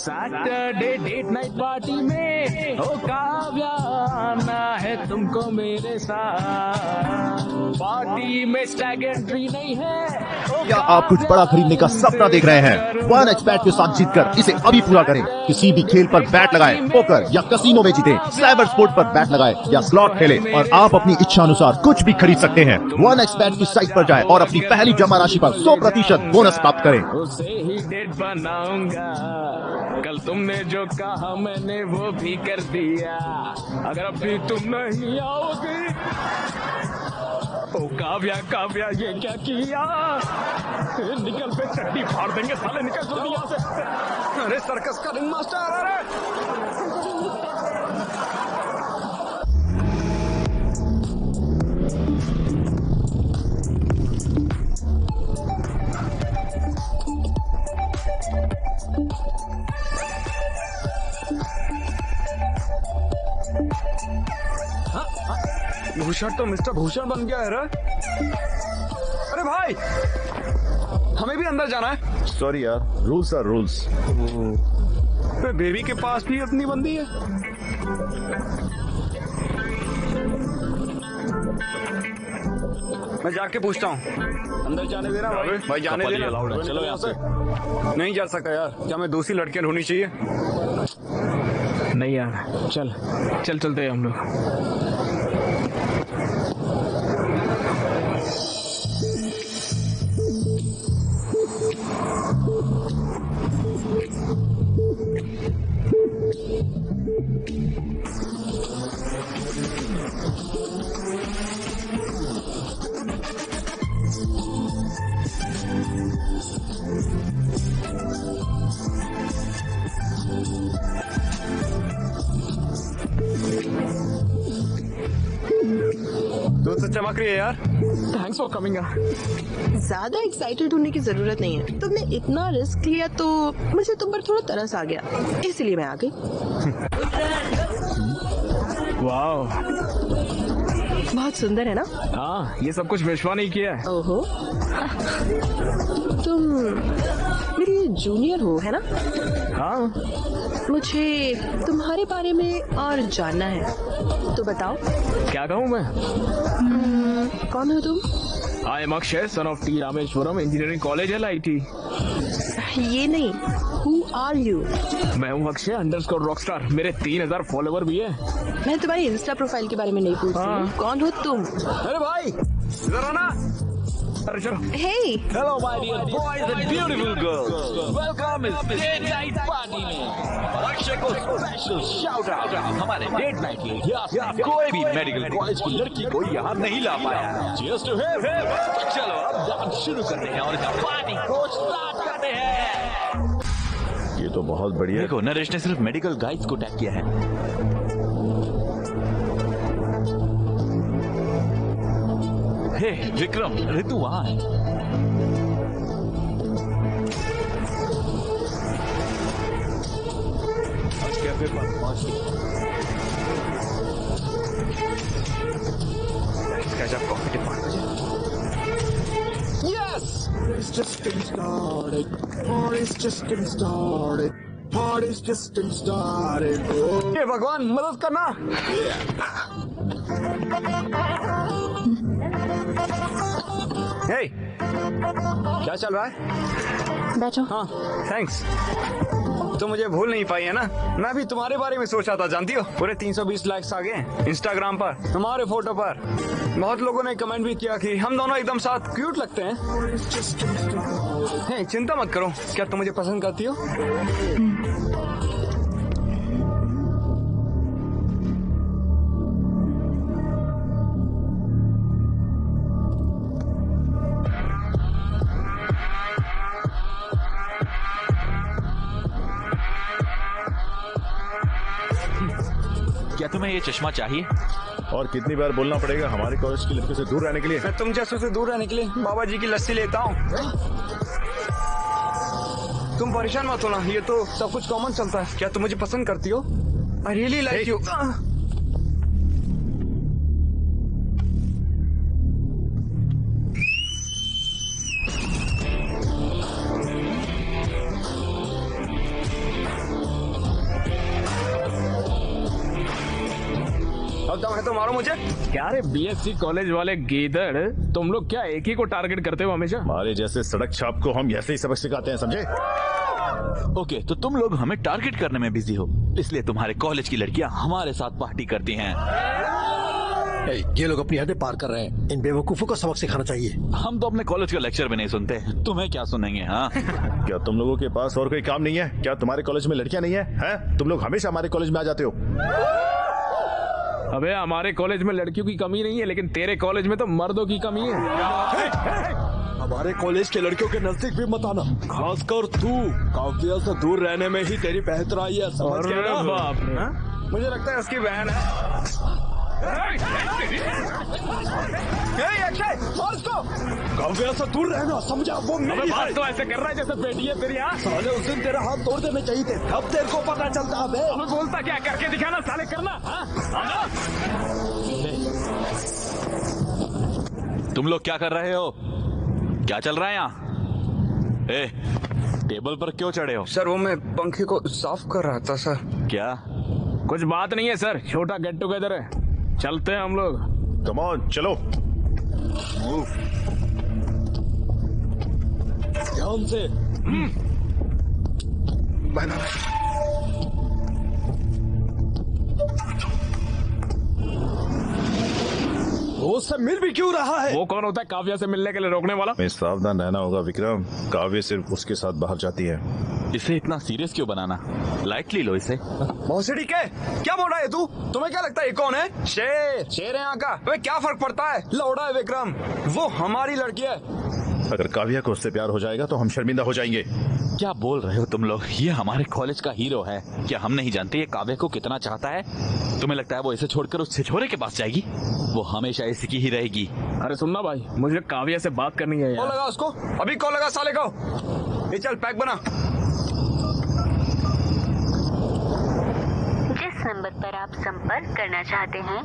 सैटरडे डेट नाइट पार्टी में ओ काव्या आना है तुमको मेरे साथ। पार्टी में स्टैग एंट्री नहीं है। क्या आप कुछ बड़ा खरीदने का सपना देख रहे हैं? 1xBet के साथ जीतकर इसे अभी पूरा करें। किसी भी खेल पर बैट लगाएं, पोकर या कसिनो में जीतें, साइबर स्पोर्ट पर बैट लगाएं या स्लॉट खेलें और आप अपनी इच्छा अनुसार कुछ भी खरीद सकते हैं। 1xBet की साइट पर जाएं और अपनी पहली जमा राशि पर 100% बोनस प्राप्त करें। उसे ही डेट बनाऊंगा। कल तुमने जो कहा मैंने वो भी कर दिया। अगर अभी तुम नहीं आओगे ओ काव्या काव्या ये क्या किया? निकल पे चड्डी फाड़ देंगे साले, निकल जल्दी यहाँ से। अरे सर्कस का रिंग मास्टर, अरे भूषण तो मिस्टर भूषण बन गया है रे। अरे भाई, हमें भी अंदर जाना है। सॉरी यार, रूल्स आर रूल्स। बेबी के पास भी अपनी बंदी है। मैं जाके पूछता हूँ। अंदर जाने देना भाई। भाई जाने देना। चलो यहाँ से। नहीं जा सकता यार। क्या मैं दूसरी लड़कियां ढूंढनी चाहिए? नहीं यार, चल चल चलते हैं हम लोग। दूध से चमक रही है यार। Thanks for coming. ज्यादा एक्साइटेड होने की जरूरत नहीं है। तुमने इतना रिस्क लिया तो मुझे तुम पर थोड़ा तरस आ गया, इसलिए मैं आ गई। वाह, बहुत सुंदर है ना? हाँ, ये सब कुछ विश्वा नहीं किया है। ओहो, तुम मेरी जूनियर हो है ना? हाँ, मुझे तुम्हारे बारे में और जानना है, तो बताओ। क्या कहूँ मैं? कौन हो तुम? I am Akshay, son of T Rameswaram engineering college LIT। ये नहीं, हु आर यू? मैं हूँ अक्षय अंडरस्कोर रॉकस्टार। मेरे 3000 फॉलोवर भी है। मैं तुम्हारी इंस्टा प्रोफाइल के बारे में नहीं पूछ रही हूँ। कौन हो तुम? अरे भाई जरा ना। अरे चलो। Hey! Hello my dear boys and beautiful girls, welcome इस डेट नाइट पार्टी में। अक्षय को स्पेशल शाउट आउट हमारे डेट नाइट के लिए। कोई भी मेडिकल कॉलेज की लड़की को यहाँ नहीं ला पाया। Cheers to him. चलो अब डांस शुरू करते हैं और इस पार्टी को स्टार्ट करते हैं। ये तो बहुत बढ़िया। देखो, नरेश ने सिर्फ मेडिकल गाइड्स को टैग किया है। हे विक्रम, ऋतु वहां है। कैफे पर पहुंच गए। कॉफी के 5 बजे। Yes! It's just getting started. Party's just getting started. Party's just getting started. Oh. हे भगवान, मदद करना। हे, क्या चल रहा है? बैठो। हाँ, थैंक्स। तो मुझे भूल नहीं पाई है ना? मैं भी तुम्हारे बारे में सोचा था, जानती हो। पूरे 320 लाइक्स आ गए इंस्टाग्राम पर तुम्हारे फोटो पर। बहुत लोगों ने कमेंट भी किया कि हम दोनों एकदम साथ क्यूट लगते हैं। हे, चिंता मत करो। क्या तुम मुझे पसंद करती हो? क्या तुम्हें ये चश्मा चाहिए? और कितनी बार बोलना पड़ेगा हमारे कॉलेज की लड़कियों से दूर रहने के लिए? मैं तुम जैसों से दूर रहने के लिए बाबा जी की लस्सी लेता हूँ। तुम परेशान मत होना, ये तो सब कुछ कॉमन चलता है। क्या तुम मुझे पसंद करती हो? I really like you. तो मारो मुझे। क्या रे बीएससी कॉलेज वाले गीदड़, तुम लोग क्या एक ही को टारगेट करते हो हमेशा? हमारे जैसे सड़क छाप को हम ऐसे ही सबक सिखाते हैं, समझे? ओके, तो तुम लोग हमें टारगेट करने में बिजी हो, इसलिए तुम्हारे कॉलेज की लड़कियां हमारे साथ पार्टी करती हैं। ये लोग अपनी हदें पार कर रहे हैं, इन बेवकूफों को सबक सिखाना चाहिए। हम तो अपने कॉलेज का लेक्चर भी नहीं सुनते, तुम्हें क्या सुनेंगे? हाँ क्या तुम लोगों के पास और कोई काम नहीं है? क्या तुम्हारे कॉलेज में लड़कियां नहीं है? हैं? तुम लोग हमेशा हमारे कॉलेज में आ जाते हो। अबे हमारे कॉलेज में लड़कियों की कमी नहीं है, लेकिन तेरे कॉलेज में तो मर्दों की कमी है। हमारे कॉलेज के लड़कियों के नजदीक भी मत आना, खासकर तू। काव्या से दूर रहने में ही तेरी बेहतराई है, समझ गया ना? बाप रे। हाँ? मुझे लगता है उसकी बहन है। और इसको काव्या से दूर रहना, समझा? वो मेरी बात है। तो ऐसे कर रहा है जैसे बेटी है तेरी। हाँ साले उस दिन तेरा हाथ तोड़ देने चाहिए थे, अब तेरे को पता चलता है। हमें बोलता क्या, करके दिखाना साले, करना। हाँ? तुम लोग क्या कर रहे हो? क्या चल रहा है यहाँ? ए, टेबल पर क्यों चढ़े हो? सर वो मैं पंखे को साफ कर रहा था सर। क्या? कुछ बात नहीं है सर, छोटा गेट टुगेदर है, चलते हैं हम लोग। कम ऑन, चलो। ध्यान से। वो उससे मिल भी क्यों रहा है? वो कौन होता है काव्या से मिलने के लिए रोकने वाला? हमें सावधान रहना होगा विक्रम, काव्य सिर्फ उसके साथ बाहर जाती है। इसे इतना सीरियस क्यों बनाना? लाइटली लो इसे। भोसड़ी के क्या बोल रहा है तू? तुम्हें क्या लगता है ये कौन है? शेर है यहाँ का। तुम्हें क्या फर्क पड़ता है? लौड़ा है विक्रम, वो हमारी लड़की है। अगर काव्या को उससे प्यार हो जाएगा तो हम शर्मिंदा हो जाएंगे। क्या बोल रहे हो तुम लोग? ये हमारे कॉलेज का हीरो है, क्या हम नहीं जानते ये काव्या को कितना चाहता है? तुम्हें लगता है वो इसे छोड़कर उस छिछोरे के पास जाएगी? वो हमेशा इसी की ही रहेगी। अरे सुनना भाई, मुझे काव्या से बात करनी है कॉल यार। लगा उसको, अभी कॉल लगा साले को। ये चल पैक बना। जिस नंबर पर आप संपर्क करना चाहते हैं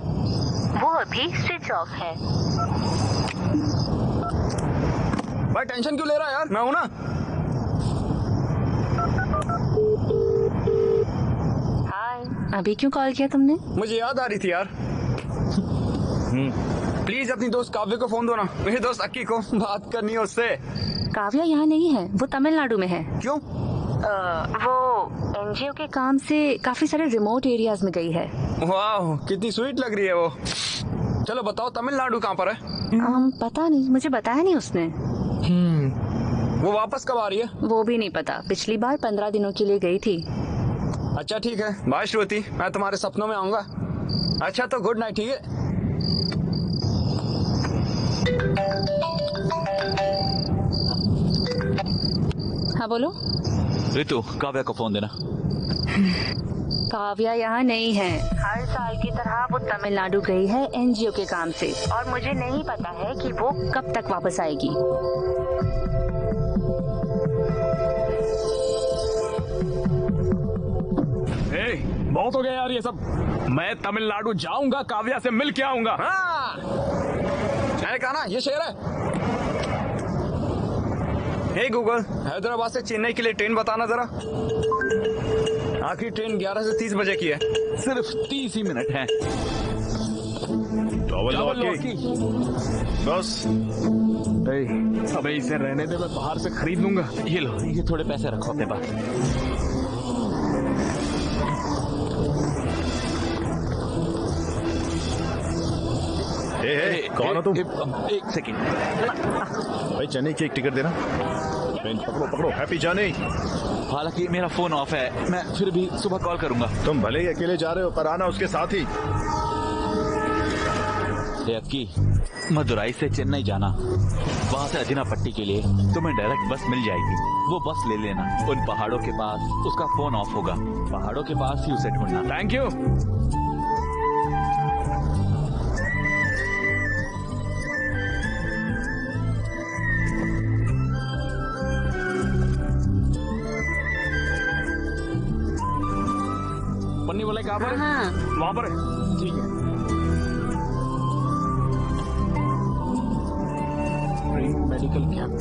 वो अभी स्विच ऑफ है। भाई टेंशन क्यों ले रहा है यार, मैं हूं ना। हाय, अभी क्यों कॉल किया तुमने? मुझे याद आ रही थी यार। प्लीज अपनी दोस्त काव्य को फोन दो ना, मेरे दोस्त अक्की को बात करनी है उससे। काव्या यहाँ नहीं है, वो तमिलनाडु में है। क्यों? वो एनजीओ के काम से काफी सारे रिमोट एरियाज में गई है। वाह कितनी स्वीट लग रही है वो। चलो बताओ तमिलनाडु कहाँ पर है? पता नहीं, मुझे बताया नहीं उसने। वो वापस कब आ रही है? वो भी नहीं पता, पिछली बार 15 दिनों के लिए गई थी। अच्छा ठीक है, बाय श्रुति, मैं तुम्हारे सपनों में आऊंगा। अच्छा तो गुड नाइट, ठीक है? हाँ बोलो। ऋतु, काव्या को फोन देना। काव्या यहाँ नहीं है। हर साल की तरह वो तमिलनाडु गई है एनजीओ के काम से, और मुझे नहीं पता है कि वो कब तक वापस आएगी। बहुत हो गया यार ये सब। मैं तमिलनाडु जाऊंगा, काव्या से मिल के आऊंगा। हाँ मैंने कहा ना ये शेर है। हे गूगल, हैदराबाद से चेन्नई के लिए ट्रेन बताना जरा। आखिरी ट्रेन 11 से 30 बजे की है। सिर्फ 30 ही मिनट है। बस अबे इसे रहने दे, मैं बाहर से खरीद लूंगा। ये लो, ये थोड़े पैसे रखो अपने पास। कौन हो तुम? एक सेकंड भाई, चेन्नई की एक टिकट देना। पकड़ो पकड़ो, हैप्पी जर्नी। हालांकि मेरा फोन ऑफ है, मैं फिर भी सुबह कॉल करूंगा। तुम भले ही अकेले जा रहे हो, पर आना उसके साथ ही। की मदुराई से चेन्नई जाना, वहाँ से अजिनापट्टी के लिए तुम्हें डायरेक्ट बस मिल जाएगी। वो बस ले लेना, उन पहाड़ों के पास उसका फोन ऑफ होगा, पहाड़ों के पास ही उसे ढूंढना। Thank you. पन्नी वाले कहाँ पर? वहाँ पर है, ठीक है। Medical camp.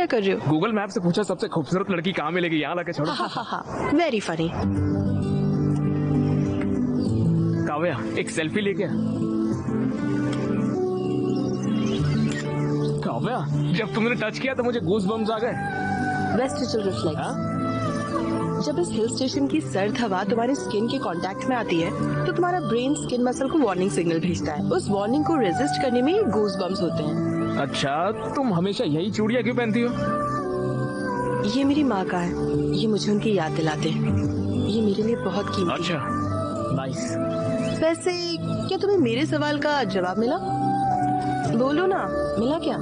कर रहे हो? गूगल मैप से पूछा सबसे खूबसूरत लड़की कहाँ मिलेगी, यहाँ लाके छोड़ो। Very funny. काव्या एक सेल्फी लेके आ। काव्या जब तुमने टच किया तो मुझे गूज बम्स आ गए। Vestigial reflex. जब इस हिल स्टेशन की सर्द हवा तुम्हारे स्किन के कांटेक्ट में आती है तो तुम्हारा ब्रेन स्किन मसल को वार्निंग सिग्नल भेजता है। उस वार्निंग को रेजिस्ट करने में गूज बम्स होते हैं। अच्छा, तुम हमेशा यही चूड़ियां क्यों पहनती हो? ये मेरी माँ का है, ये मुझे उनकी याद दिलाते हैं। ये मेरे लिए बहुत कीमती। अच्छा, नाइस। वैसे क्या तुम्हें मेरे सवाल का जवाब मिला? बोलो ना, मिला क्या?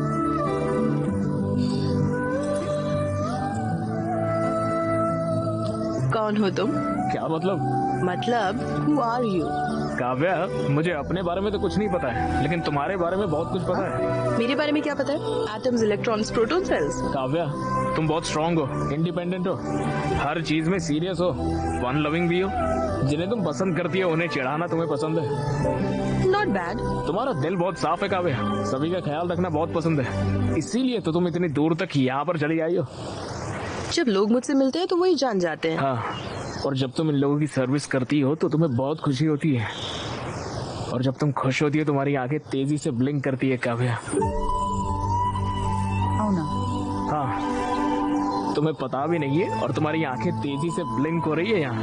कौन हो तुम? क्या मतलब? मतलब हु आर यू? काव्या मुझे अपने बारे में तो कुछ नहीं पता है, लेकिन तुम्हारे बारे में बहुत कुछ पता है। मेरे बारे में क्या पता है? Atoms, electrons, proton, cells. Kavya तुम बहुत स्ट्रांग हो, इंडिपेंडेंट हो, हर चीज में सीरियस हो, फन लविंग भी हो। जिन्हें तुम पसंद करती हो उन्हें चिढ़ाना तुम्हें पसंद है। Not bad. तुम्हारा दिल बहुत साफ है काव्या, सभी का ख्याल रखना बहुत पसंद है, इसीलिए तो तुम इतनी दूर तक यहाँ पर चली आई हो। जब लोग मुझसे मिलते हैं तो वही जान जाते हैं। हाँ, और जब तुम इन लोगों की सर्विस करती हो तो तुम्हें बहुत खुशी होती है, और जब तुम खुश होती हो तुम्हारी आंखें तेजी से ब्लिंक करती है काव्या। हाँ, तुम्हें पता भी नहीं है और तुम्हारी आंखें तेजी से ब्लिंक हो रही है यहाँ।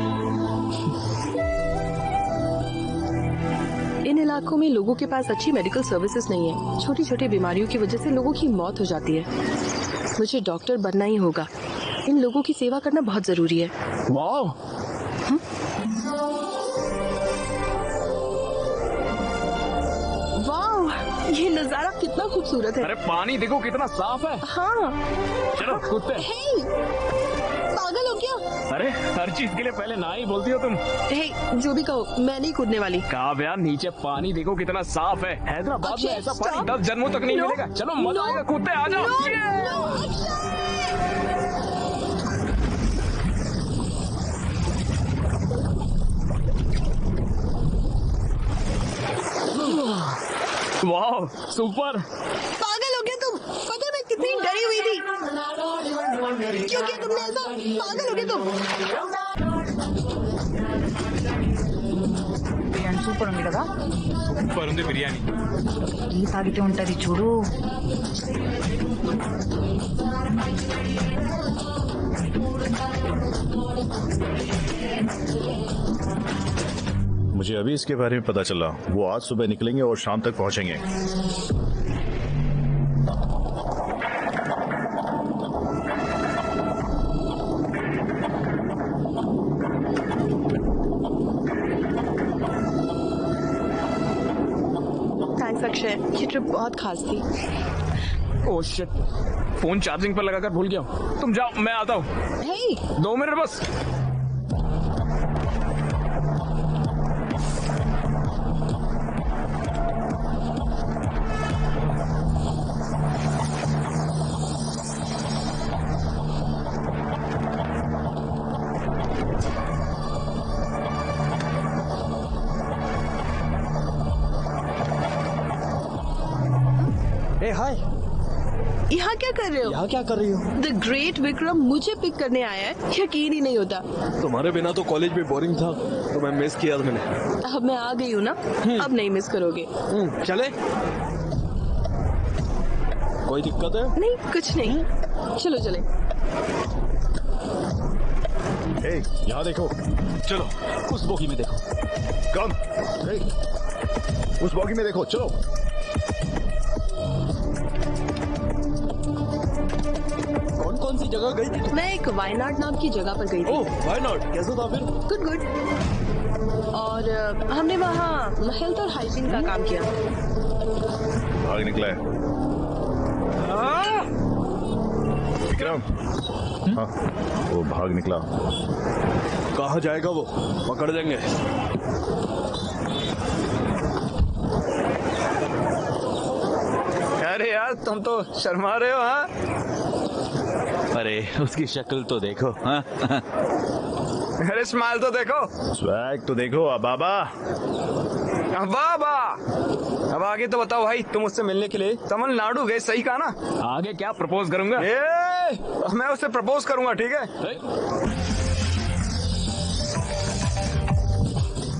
इन इलाकों में लोगों के पास अच्छी मेडिकल सर्विसेज नहीं है। छोटी छोटी बीमारियों की वजह से लोगों की मौत हो जाती है। मुझे डॉक्टर बनना ही होगा। इन लोगों की सेवा करना बहुत जरूरी है। वाह, वाह, ये नजारा कितना खूबसूरत है। अरे पानी देखो कितना साफ है। हाँ। चलो कूदते। पागल हो क्या? अरे हर चीज के लिए पहले ना ही बोलती हो तुम। हे, जो भी कहो, मैं नहीं कूदने वाली। काव्या नीचे पानी देखो कितना साफ है। हैदराबाद में ऐसा पानी stop. 10 जन्मों तक नहीं No. मिलेगा। चलो मजा आएगा, कूदते आ जाओ। वाह, सुपर। पागल हो गया तुम? पता है मैं कितनी डरी हुई थी। क्यों किया तुमने ऐसा? पागल हो गया तुम? బిర్యానీ సూపర్ ఉంది కదా? సూపర్ ఉంది బిర్యానీ. టీ తాగితే ఉంటది చూడు. मुझे अभी इसके बारे में पता चला। वो आज सुबह निकलेंगे और शाम तक पहुंचेंगे। थैंक्स अक्षय, ये ट्रिप बहुत खास थी। ओह शिट, फोन चार्जिंग पर लगाकर भूल गया हूँ। तुम जाओ, मैं आता हूँ। हे, 2 मिनट बस। हाय, यहाँ क्या कर रहे हो? यहाँ क्या कर रही हो? द ग्रेट विक्रम मुझे पिक करने आया है, यकीन ही नहीं होता। तुम्हारे बिना तो कॉलेज भी बोरिंग था, तो मैं मिस किया मैंने। अब मैं आ गई हूँ ना, अब नहीं मिस करोगे। चले? कोई दिक्कत है? नहीं, कुछ नहीं, चलो चले। यहाँ देखो। चलो उस बोगी में देखो। कम। उस बोगी में देखो, चलो। कौन सी जगह गई थी? मैं एक वायनाड नाम की जगह पर गई थी। ओह, वायनाड कैसा था फिर? Good good. और हमने वहाँ हेल्थ और हाइजीन का काम किया। भाग निकला है विक्रम। हाँ, वो भाग निकला। कहाँ जाएगा वो? पकड़ देंगे। अरे यार तुम तो शर्मा रहे हो। हाँ, अरे उसकी शक्ल तो देखो। हाँ? अरे स्माइल तो देखो। स्वैग तो देखो। बाबा बाबा अब आगे तो बताओ भाई, तुम उससे मिलने के लिए तमिलनाडु गए, सही कहा ना? आगे क्या प्रपोज करूंगा? मैं उससे प्रपोज करूंगा, ठीक है?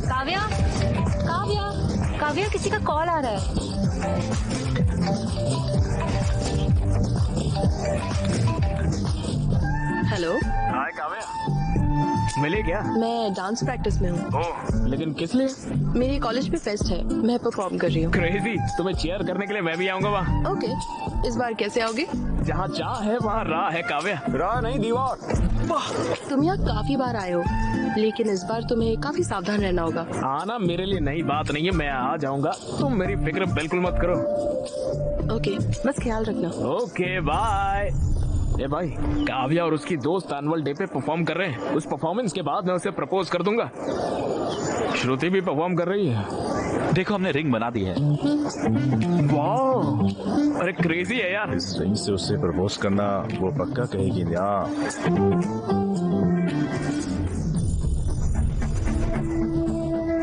काव्या, काव्या, काव्या, किसी का कॉल आ रहा है। हेलो, हाय काव्या, मिले क्या? मैं डांस प्रैक्टिस में हूँ। ओह, लेकिन किस लिए? मेरे कॉलेज में फेस्ट है, मैं परफॉर्म कर रही हूँ। क्रेजी, तुम्हें चीयर करने के लिए मैं भी आऊंगा वहाँ। ओके, इस बार कैसे आओगे? जहाँ चाह है वहाँ राह है काव्या। राह नहीं, दीवार। तुम यहाँ काफी बार आए हो, लेकिन इस बार तुम्हें काफी सावधान रहना होगा। आना मेरे लिए नई बात नहीं है, मैं आ जाऊंगा, तुम मेरी फिक्र बिल्कुल मत करो। ओके, बस ख्याल रखना। Okay bye. ए भाई, काव्या और उसकी दोस्त एनुअल डे पे परफॉर्म कर रहे हैं। उस परफॉर्मेंस के बाद मैं उसे प्रपोज कर दूंगा। श्रुति भी परफॉर्म कर रही है। देखो हमने रिंग बना दी है। वाह, अरे क्रेजी है यार। इस रिंग से उससे प्रपोज करना वो पक्का कहेगी ना।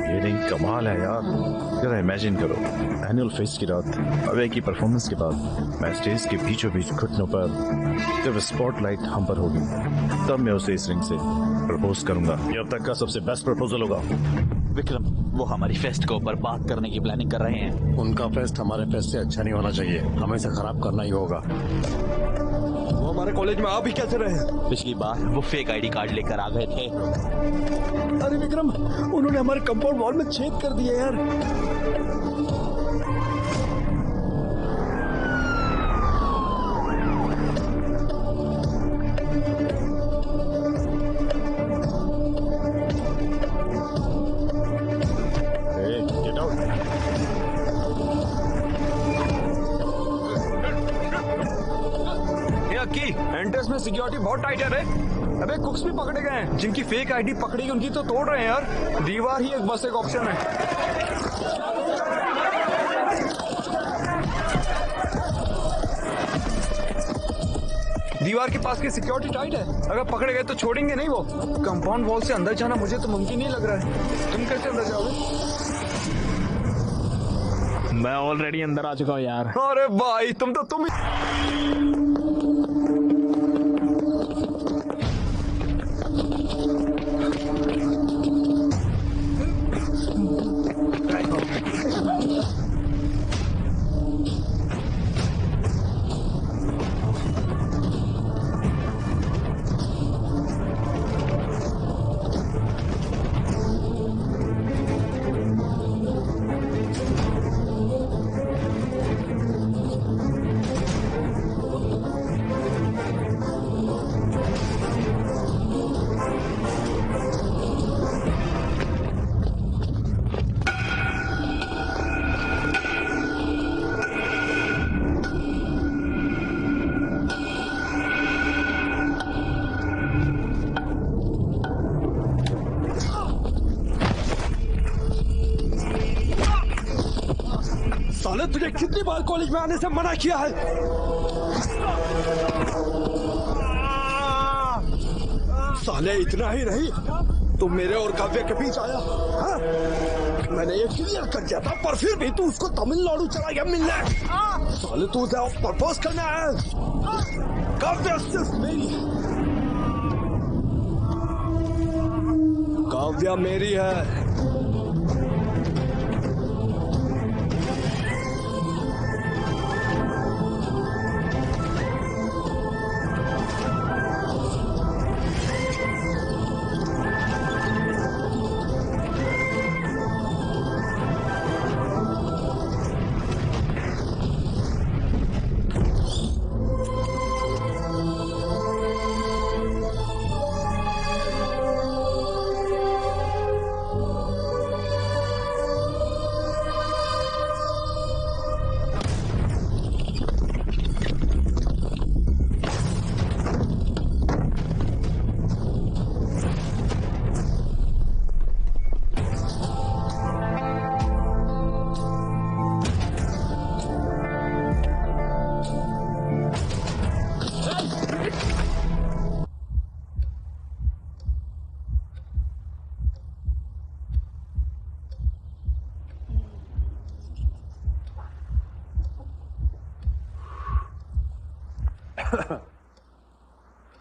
ये रिंग कमाल है यार। जरा इमेजिन करो, एनुअल फेस्ट की रात, अवे की परफॉर्मेंस के बाद मैं स्टेज के बीचों बीच घुटनों पर, जब स्पॉटलाइट हम पर होगी, तब मैं उसे इस रिंग से प्रपोज करूंगा। ये अब तक का सबसे बेस्ट प्रपोजल होगा। विक्रम, वो हमारी फेस्ट को बर्बाद करने की प्लानिंग कर रहे हैं। उनका फेस्ट हमारे फेस्ट से अच्छा नहीं होना चाहिए, हमें इसे खराब करना ही होगा। वो हमारे कॉलेज में आ भी कैसे रहे? पिछली बार वो फेक आईडी कार्ड लेकर आ गए थे। अरे विक्रम, उन्होंने हमारे कंपाउंड वॉल में छेद कर दिए यार। एंट्रेंस में सिक्योरिटी बहुत टाइट है रे। अबे कुक्स भी पकड़े गए हैं, जिनकी फेक आईडी पकड़ी गई उनकी तो तोड़ रहे हैं यार। दीवार ही एक बस एक ऑप्शन है। दीवार के पास की सिक्योरिटी टाइट है, अगर पकड़े गए तो छोड़ेंगे नहीं वो। कंपाउंड वॉल से अंदर जाना मुझे तो मुमकिन नहीं लग रहा है। तुम कैसे अंदर जाओगे? मैं ऑलरेडी अंदर आ चुका हूँ यार। अरे भाई, तुम ही साले, तुझे कितनी बार कॉलेज में आने से मना किया है? साले, इतना ही नहीं, तुम मेरे और काव्य के बीच आया। हाँ? मैंने ये क्लियर कर दिया था, पर फिर भी तू उसको तमिलनाडु चला गया मिलने। साले, तू उसे प्रपोज करना है। काव्य सिर्फ मेरी है। काव्या मेरी है।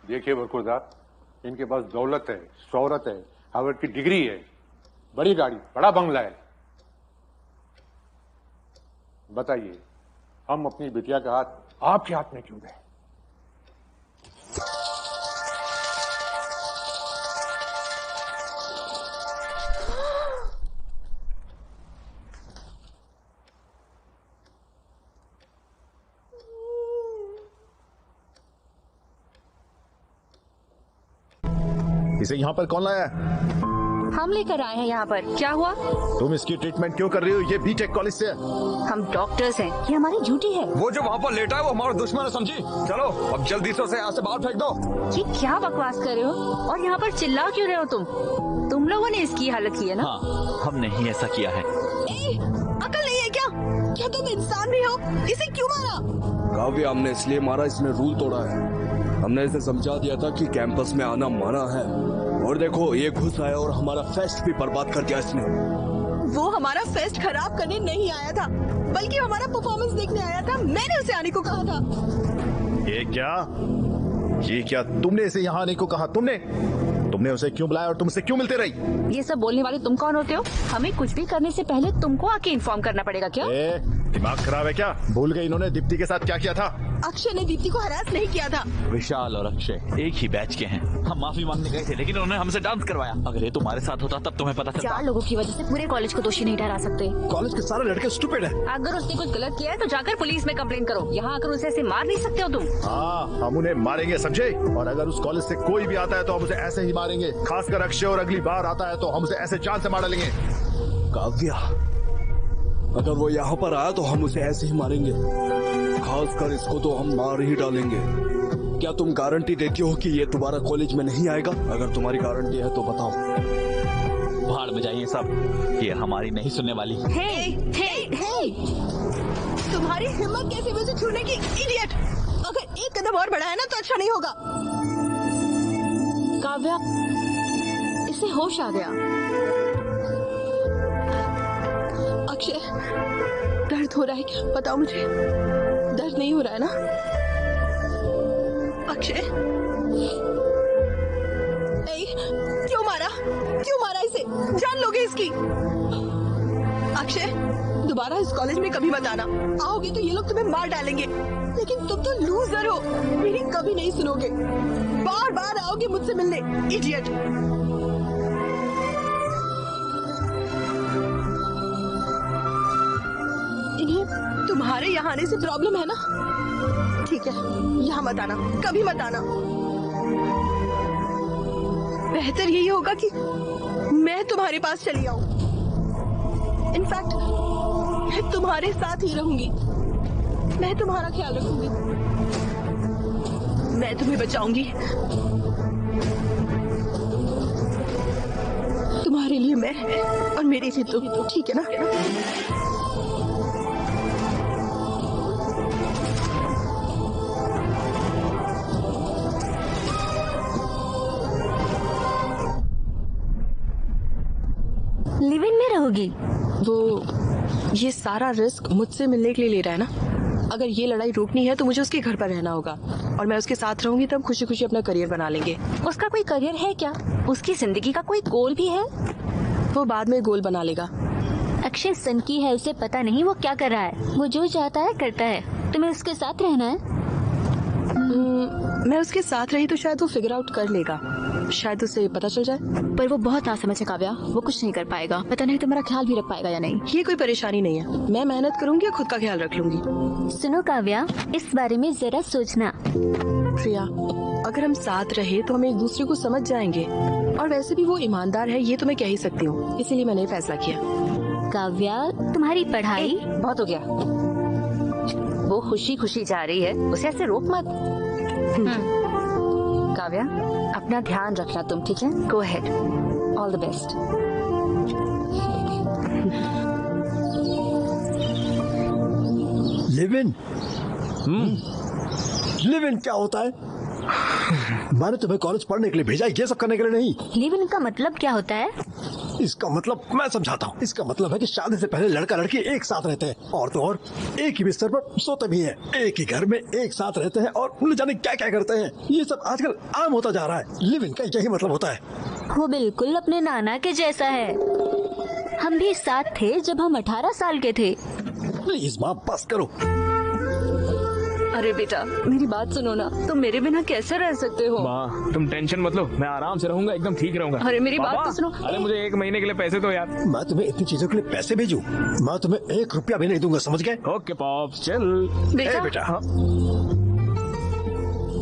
देखिए बरकुरदार, इनके पास दौलत है, शोहरत है, हार्वर्ड की डिग्री है, बड़ी गाड़ी, बड़ा बंगला है। बताइए, हम अपनी बिटिया का हाथ आपके हाथ में क्यों दें? इसे यहाँ पर कौन लाया है? हम लेकर आए हैं यहाँ पर। क्या हुआ? तुम इसकी ट्रीटमेंट क्यों कर रही हो? ये बीटेक कॉलेज से है। हम डॉक्टर्स हैं, ये हमारी ड्यूटी है। वो जो वहाँ पर लेटा है वो हमारा दुश्मन है, समझी? चलो अब जल्दी से उसे यहाँ से बाहर फेंक दो। ये क्या बकवास कर रहे हो? और यहाँ पर चिल्ला क्यों रहे हो तुम लोगों ने इसकी हालत की है ना? हाँ, हमने ही ऐसा किया है। अकल नहीं है क्या? क्या तुम इंसान भी हो? इसे क्यों मारा? काव्य, हमने इसलिए मारा, इसने रूल तोड़ा है। हमने इसे समझा दिया था कि कैंपस में आना मना है, और देखो ये घुस आया और हमारा फेस्ट भी बर्बाद कर दिया इसने। वो हमारा फेस्ट खराब करने नहीं आया था, बल्कि हमारा परफॉर्मेंस देखने आया था। मैंने उसे आने को कहा था। ये क्या तुमने इसे यहाँ आने को कहा? तुमने उसे क्यों बुलाया और तुमसे क्यों मिलते रही? ये सब बोलने वाले तुम कौन होते हो? हमें कुछ भी करने से पहले तुमको आके इन्फॉर्म करना पड़ेगा क्या? दिमाग खराब है क्या? भूल गई इन्होंने दीप्ति के साथ क्या किया था? अक्षय ने दीप्ति को हरास नहीं किया था। विशाल और अक्षय एक ही बैच के हैं। हम माफी मांगने गए थे, लेकिन उन्होंने हमसे डांस करवाया। अगर ये तुम्हारे साथ होता तब तुम्हें पता चलता। 4 लोगों की वजह से पूरे कॉलेज को दोषी नहीं ठहरा सकते। कॉलेज के सारे लड़के स्टूपिड हैं। अगर उसने कुछ गलत किया है तो जाकर पुलिस में कंप्लेन करो। यहाँ आकर उसे ऐसे मार नहीं सकते हो तुम। हाँ, हम उन्हें मारेंगे, समझे? और अगर उस कॉलेज से कोई भी आता है तो हम उसे ऐसे ही मारेंगे। खासकर अक्षय, और अगली बार आता है तो हम उसे ऐसे जान से मार डालेंगे। काव्या, अगर वो यहाँ पर आया तो हम उसे ऐसे ही मारेंगे। खासकर इसको तो हम मार ही डालेंगे। क्या तुम गारंटी देती हो कि ये तुम्हारा कॉलेज में नहीं आएगा? अगर तुम्हारी गारंटी है तो बताओ। भाड़ में जाइए सब, ये हमारी नहीं सुनने वाली। हे! तुम्हारी हिम्मत कैसे मुझे छूने की, इडियट! अगर एक कदम और बढ़ाया ना तो अच्छा नहीं होगा। काव्या, इसे होश आ गया। अक्षय, दर्द हो रहा है क्या? बताओ मुझे, दर्द नहीं हो रहा है ना? अक्षय, क्यों मारा इसे? जान लोगे इसकी। अक्षय, दोबारा इस कॉलेज में कभी मत आना। आओगे तो ये लोग तुम्हें मार डालेंगे। लेकिन तुम तो लूजर हो, मेरी कभी नहीं सुनोगे। बार बार आओगे मुझसे मिलने, इडियट। इन्हें तुम्हारे यहाँ आने से प्रॉब्लम है ना? ठीक है, यहाँ मत आना, कभी मत आना। बेहतर यही होगा कि मैं तुम्हारे पास चली आऊं। इनफैक्ट मैं तुम्हारे साथ ही रहूंगी। मैं तुम्हारा ख्याल रखूंगी। मैं तुम्हें बचाऊंगी। तुम्हारे लिए मैं और मेरे लिए तुम, ठीक है ना? लिव इन में रहोगी? वो ये सारा रिस्क मुझसे मिलने के लिए ले रहा है ना? अगर ये लड़ाई रोकनी है तो मुझे उसके घर पर रहना होगा, और मैं उसके साथ रहूंगी तब खुशी खुशी अपना करियर बना लेंगे। उसका कोई करियर है क्या? उसकी जिंदगी का कोई गोल भी है? वो बाद में गोल बना लेगा। अक्षय सनकी है, उसे पता नहीं वो क्या कर रहा है। वो जो चाहता है करता है। तुम्हें उसके साथ रहना है? मैं उसके साथ रही तो शायद वो फिगर आउट कर लेगा। शायद उसे पता चल जाए। पर वो बहुत नासमझ है काव्या, वो कुछ नहीं कर पाएगा। पता नहीं तुम्हारा ख्याल भी रख पाएगा या नहीं। ये कोई परेशानी नहीं है, मैं मेहनत करूंगी और खुद का ख्याल रख लूंगी। सुनो काव्या, इस बारे में जरा सोचना। प्रिया, अगर हम साथ रहे तो हम एक दूसरे को समझ जाएंगे, और वैसे भी वो ईमानदार है, ये तो मैं कह ही सकती हूँ। इसीलिए मैंने फैसला किया। काव्या, तुम्हारी पढ़ाई बहुत हो गया। वो खुशी खुशी जा रही है, उसे ऐसे रोक मत। काव्या, अपना ध्यान रखना तुम, ठीक है? Go ahead, all the best. Live in क्या होता है? मैंने तुम्हें कॉलेज पढ़ने के लिए भेजा, ये सब करने के लिए नहीं। लिव इन का मतलब क्या होता है? इसका मतलब मैं समझाता हूँ। इसका मतलब है कि शादी से पहले लड़का लड़की एक साथ रहते हैं, और तो और एक ही बिस्तर पर सोते भी हैं, एक ही घर में एक साथ रहते हैं और न जाने क्या क्या करते हैं। ये सब आजकल आम होता जा रहा है। लिव इन का यही मतलब होता है। वो बिल्कुल अपने नाना के जैसा है। हम भी साथ थे जब हम 18 साल के थे। प्लीज माँ बस करो। अरे बेटा मेरी बात सुनो ना, तुम मेरे बिना कैसे रह सकते हो? माँ तुम टेंशन मत लो, मैं आराम से रहूंगा, एकदम ठीक रहूंगा। अरे मेरी बात पापा, तो सुनो। अरे मुझे 1 महीने के लिए पैसे दो यार। मैं तुम्हें इतनी चीजों के लिए पैसे भेजूं? मैं तुम्हें 1 रुपया भी नहीं दूंगा, समझ गए? ओके पॉप चल। बेटा, बेटा हाँ।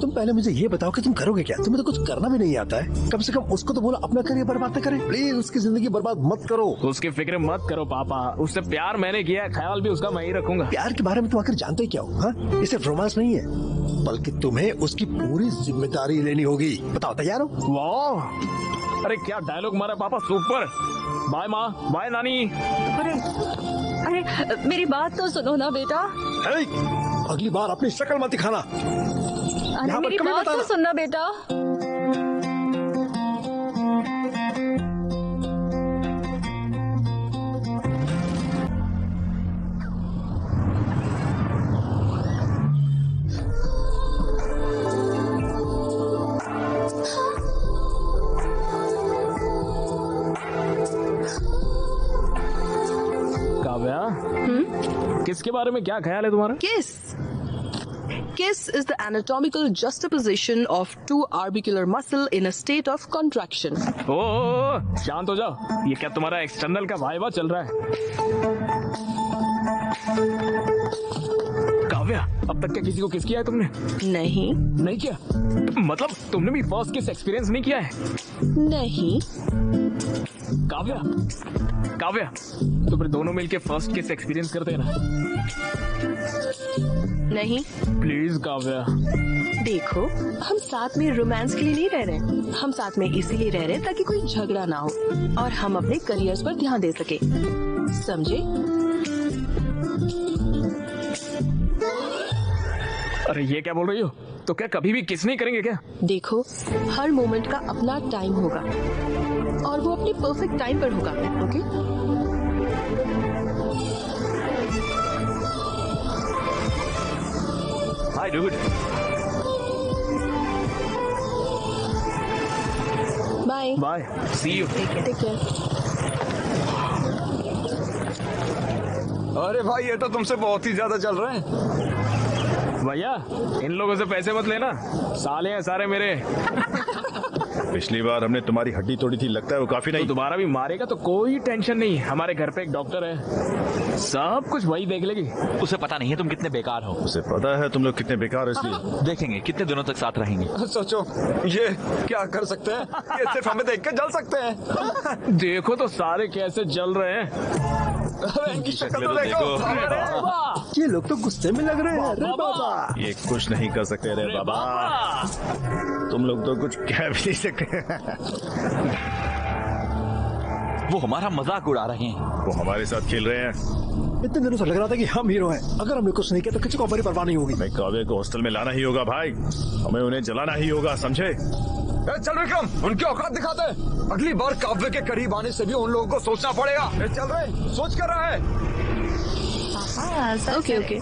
तुम पहले मुझे ये बताओ कि तुम करोगे क्या? तुम्हें तो कुछ करना भी नहीं आता है। कम से कम उसको तो बोलो अपना करियर बर्बाद न करे। प्लीज उसकी जिंदगी बर्बाद मत करो। उसकी फिक्र मत करो पापा, उससे प्यार मैंने किया है, ख्याल भी उसका मैं ही रखूंगा। प्यार के बारे में तुम आखिर जानते ही क्या हो? हाँ? ये सिर्फ रोमांस नहीं है, बल्कि तुम्हें उसकी पूरी जिम्मेदारी लेनी होगी। बताओ तैयार हो? वाह अरे क्या डायलॉग मारा पापा, सुपर। बाय माँ, बाय नानी। अरे मेरी बात तो सुनो ना बेटा। अगली बार अपनी शक्ल मत दिखाना। अरे मेरी बात तो सुनना बेटा। काव्या, किसके बारे में क्या ख्याल है तुम्हारा? Kiss is the anatomical juxtaposition of 2 orbicular muscle in a state of contraction. ओ, शांत हो जाओ, ये क्या तुम्हारा एक्सटर्नल का वाइवा चल रहा है? काव्या, अब तक क्या किसी को किस किया है तुमने? नहीं किया? मतलब तुमने भी फर्स्ट किस एक्सपीरियंस नहीं किया है? नहीं। काव्या, तुम दोनों मिलके फर्स्ट किस एक्सपीरियंस करते हैं ना? नहीं। प्लीज काव्या। देखो हम साथ में रोमांस के लिए नहीं रह रहे, हम साथ में इसीलिए रह रहे ताकि कोई झगड़ा ना हो और हम अपने करियर्स पर ध्यान दे सके, समझे? अरे ये क्या बोल रही हो? तो क्या कभी भी किस नहीं करेंगे क्या? देखो हर मोमेंट का अपना टाइम होगा और वो अपने परफेक्ट टाइम पर होगा। Okay hi dude. Bye bye, see you. Take care. अरे भाई ये तो तुमसे बहुत ही ज्यादा चल रहे हैं। भैया इन लोगों से पैसे मत लेना, साले हैं सारे मेरे। पिछली बार हमने तुम्हारी हड्डी तोड़ी थी, लगता है वो काफी नहीं। तो दोबारा भी मारेगा तो कोई टेंशन नहीं, हमारे घर पे एक डॉक्टर है, सब कुछ वही देख लेगी। उसे पता नहीं है तुम कितने बेकार हो। उसे पता है तुम लोग कितने बेकार हो, इसलिए देखेंगे कितने दिनों तक साथ रहेंगे। सोचो ये क्या कर सकते हैं, ये सिर्फ हमें देख के जल सकते हैं। देखो तो सारे कैसे जल रहे हैं। इनकी शक्ल तो देखो। ये लोग तो गुस्से में लग रहे हैं। अरे बाबा, ये कुछ नहीं कर सकते रे बाबा, तुम लोग तो कुछ कह भी नहीं सकते। वो हमारा मजाक उड़ा रहे हैं। वो हमारे साथ खेल रहे हैं। इतने दिनों से लग रहा था कि हम हीरो हैं। अगर हमने कुछ नहीं किया तो किसी को हमारी परवाह नहीं होगी। मैं काव्य को हॉस्टल में लाना ही होगा भाई, हमें उन्हें जलाना ही होगा, समझे? चल विक्रम, उनकी औकात दिखाते हैं। अगली बार काव्य के करीब आने से भी उन लोगों को सोचना पड़ेगा। चल रहे, सोच कर रहा है। ओके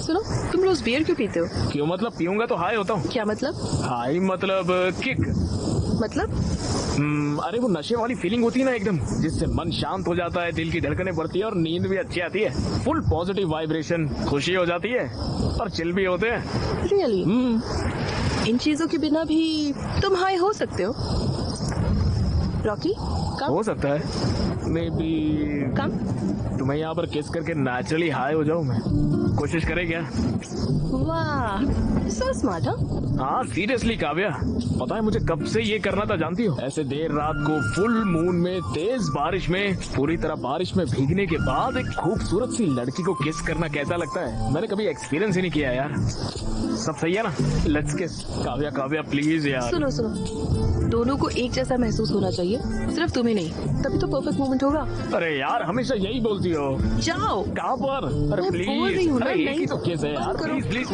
सुनो, तुम रोज बियर क्यों पीते हो? क्यों मतलब? पीऊंगा तो हाई होता हूँ। क्या मतलब? हाई मतलब किक। मतलब? अरे वो नशे वाली फीलिंग होती है ना एकदम, जिससे मन शांत हो जाता है, दिल की धड़कनें बढ़ती है और नींद भी अच्छी आती है। फुल पॉजिटिव वाइब्रेशन, खुशी हो जाती है और चिल भी होते हैं। रियली? इन चीजों के बिना भी तुम हाई हो सकते हो। रॉकी कम? हो सकता है, मे बी कम। तुम्हें यहाँ पर किस करके नेचुरली हाई हो जाऊँ मैं। कोशिश करे क्या? वाह, सो स्मार्ट। हाँ सीरियसली काव्या, पता है मुझे कब से ये करना था जानती हो? ऐसे देर रात को फुल मून में, तेज बारिश में, पूरी तरह बारिश में भीगने के बाद एक खूबसूरत सी लड़की को किस करना कैसा लगता है, मैंने कभी एक्सपीरियंस ही नहीं किया यार। सब सही है ना? लेट्स किस। काव्या प्लीज यार। सुनो, दोनों को एक जैसा महसूस होना चाहिए, सिर्फ तुम्हें नहीं, तभी तो परफेक्ट मोमेंट होगा। अरे यार हमेशा यही बोलती हो। जाओ। कहाँ पर? अरे मैं प्लीज, बोल रही हूँ ना, अरे एक ही नहीं तो केस है यार, प्लीज।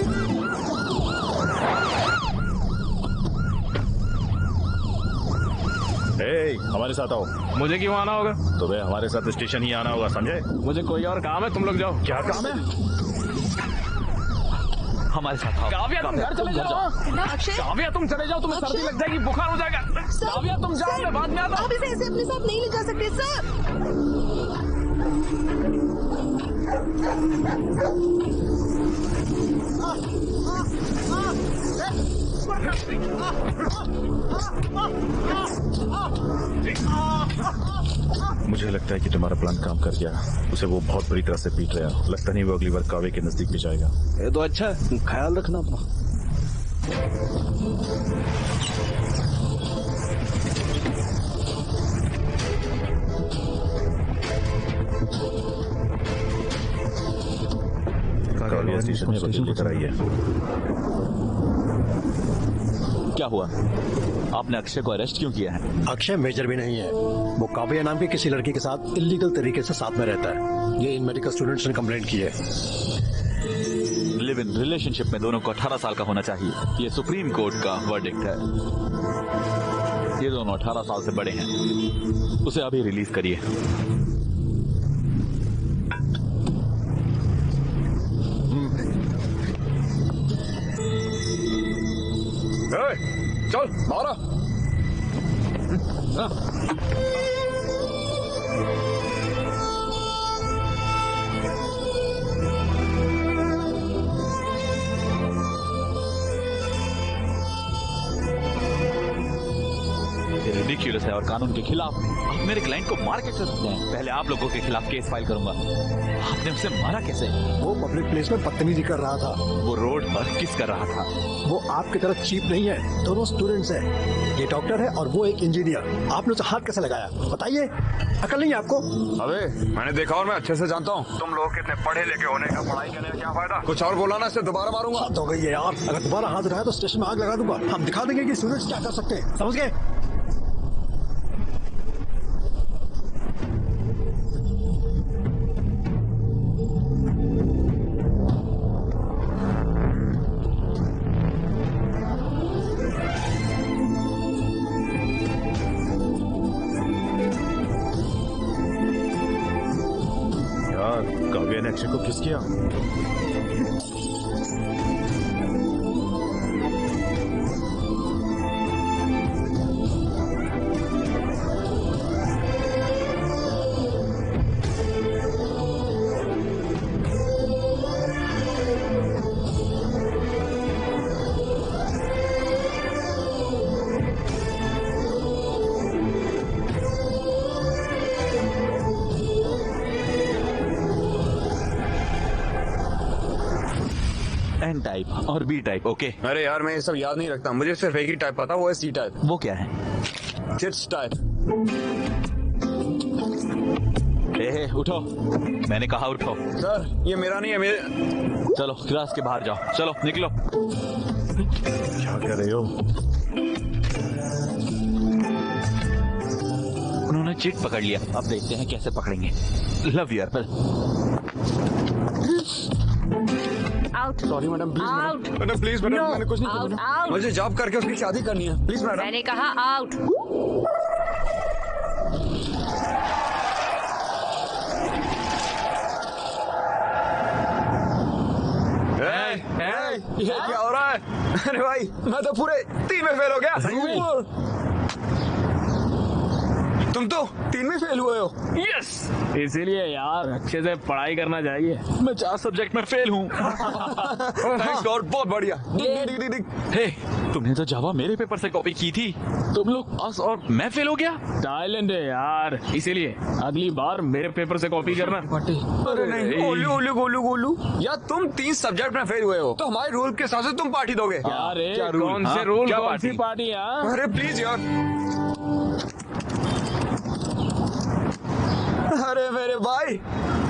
हमारे साथ आओ। मुझे क्यों आना होगा? तुम्हें हमारे साथ स्टेशन ही आना होगा, समझे? मुझे कोई और काम है, तुम लोग जाओ। क्या काम है? हमारे साथ आओ। काव्या तुम घर चले जाओ। काव्या तुम चले जाओ, तुम्हें सर्दी लग जाएगी, बुखार हो जाएगा। काव्या तुम जाओ, मैं बाद में आता हूँ। आप इसे ऐसे अपने साथ नहीं ले जा सकते सर। मुझे लगता है कि तुम्हारा प्लान काम कर गया। उसे वो बहुत बुरी तरह से पीट रहा है। लगता नहीं वो अगली बार कावे के नजदीक भी जाएगा। ये तो अच्छा है, ख्याल रखना अपना। काव्या स्टेशन में वकील लेकर आई है। क्या हुआ? आपने अक्षय को अरेस्ट क्यों किया है? अक्षय मेजर भी नहीं है। वो काव्या नाम की किसी लड़की के साथ इलीगल तरीके से साथ में रहता है। ये इन मेडिकल स्टूडेंट्स ने कंप्लेंट की है। लिव इन रिलेशनशिप में दोनों को 18 साल का होना चाहिए। ये सुप्रीम कोर्ट का वर्डिक्ट है। ये दोनों 18 साल से बड़े हैं। उसे अभी रिलीज करिए। चल बाहर आ। रिडिक्यूलस है और कानून के खिलाफ। आप मेरे क्लाइंट को मार कैसे सकते हैं? पहले आप लोगों के खिलाफ केस फाइल करूंगा। आपने उसे मारा कैसे? वो पब्लिक प्लेस में बदतमीजी कर रहा था। वो रोड पर किस कर रहा था? वो आपकी तरफ चीप नहीं है। दोनों स्टूडेंट्स हैं। ये डॉक्टर है और वो एक इंजीनियर। आपने उसे हाथ कैसे लगाया बताइए? अकल नहीं है आपको? अबे मैंने देखा और मैं अच्छे से जानता हूँ। तुम लोग कितने पढ़े लिखे होने का, पढ़ाई करने का क्या फायदा? कुछ और बोला ना, इससे दोबारा मारूंगा। हाथ हो गई है यार। अगर दोबारा हाथ उठाया तो स्टेशन में आग लगा दूंगा। हम दिखा देंगे कि स्टूडेंट्स क्या कर सकते हैं। समझ गए? काव्या ने अक्षय को किस किया? एन टाइप और बी टाइप। ओके। अरे यार मैं ये सब याद नहीं रखता। मुझे सिर्फ एक ही टाइप पता, वो है सी टाइप। वो क्या है? Kids type. उठो, मैंने कहा उठो। सर ये मेरा नहीं है, मेरे। चलो क्लास के बाहर जाओ। चलो निकलो। क्या कर रहे हो? उन्होंने चिट पकड़ लिया। अब देखते हैं कैसे पकड़ेंगे। Love you Apple. Out. Sorry madam, please out. Madam, please madam, No, मैंने कुछ नहीं out, किया। out. मुझे जॉब करके उसकी शादी करनी है, प्लीज मैडम। मैंने कहा आउट। ये क्या हो रहा है? अरे भाई मैं तो पूरे 3 में फेल हो गया। तुम तो 3 में फेल हुए हो। यस, इसीलिए यार अच्छे से पढ़ाई करना चाहिए। मैं 4 सब्जेक्ट में फेल हूँ। थैंक्स गॉड, बहुत बढ़िया। हे, तुमने तो जावा मेरे पेपर से कॉपी की थी। तुम लोग पास और मैं फेल हो गया। टाइलेंट है यार, इसीलिए अगली बार मेरे पेपर से कॉपी करना। अरे नहीं, ओलू गोलू गोलू। यार तुम 3 सब्जेक्ट में फेल हुए हो तो हमारे रूल के हिसाब से तुम पार्टी दोगे। अरे क्या रूल? कौन से हाँ? रूल, क्या कौन पार्टी? सी पार्टी यार? अरे प्लीज यार। अरे मेरे भाई,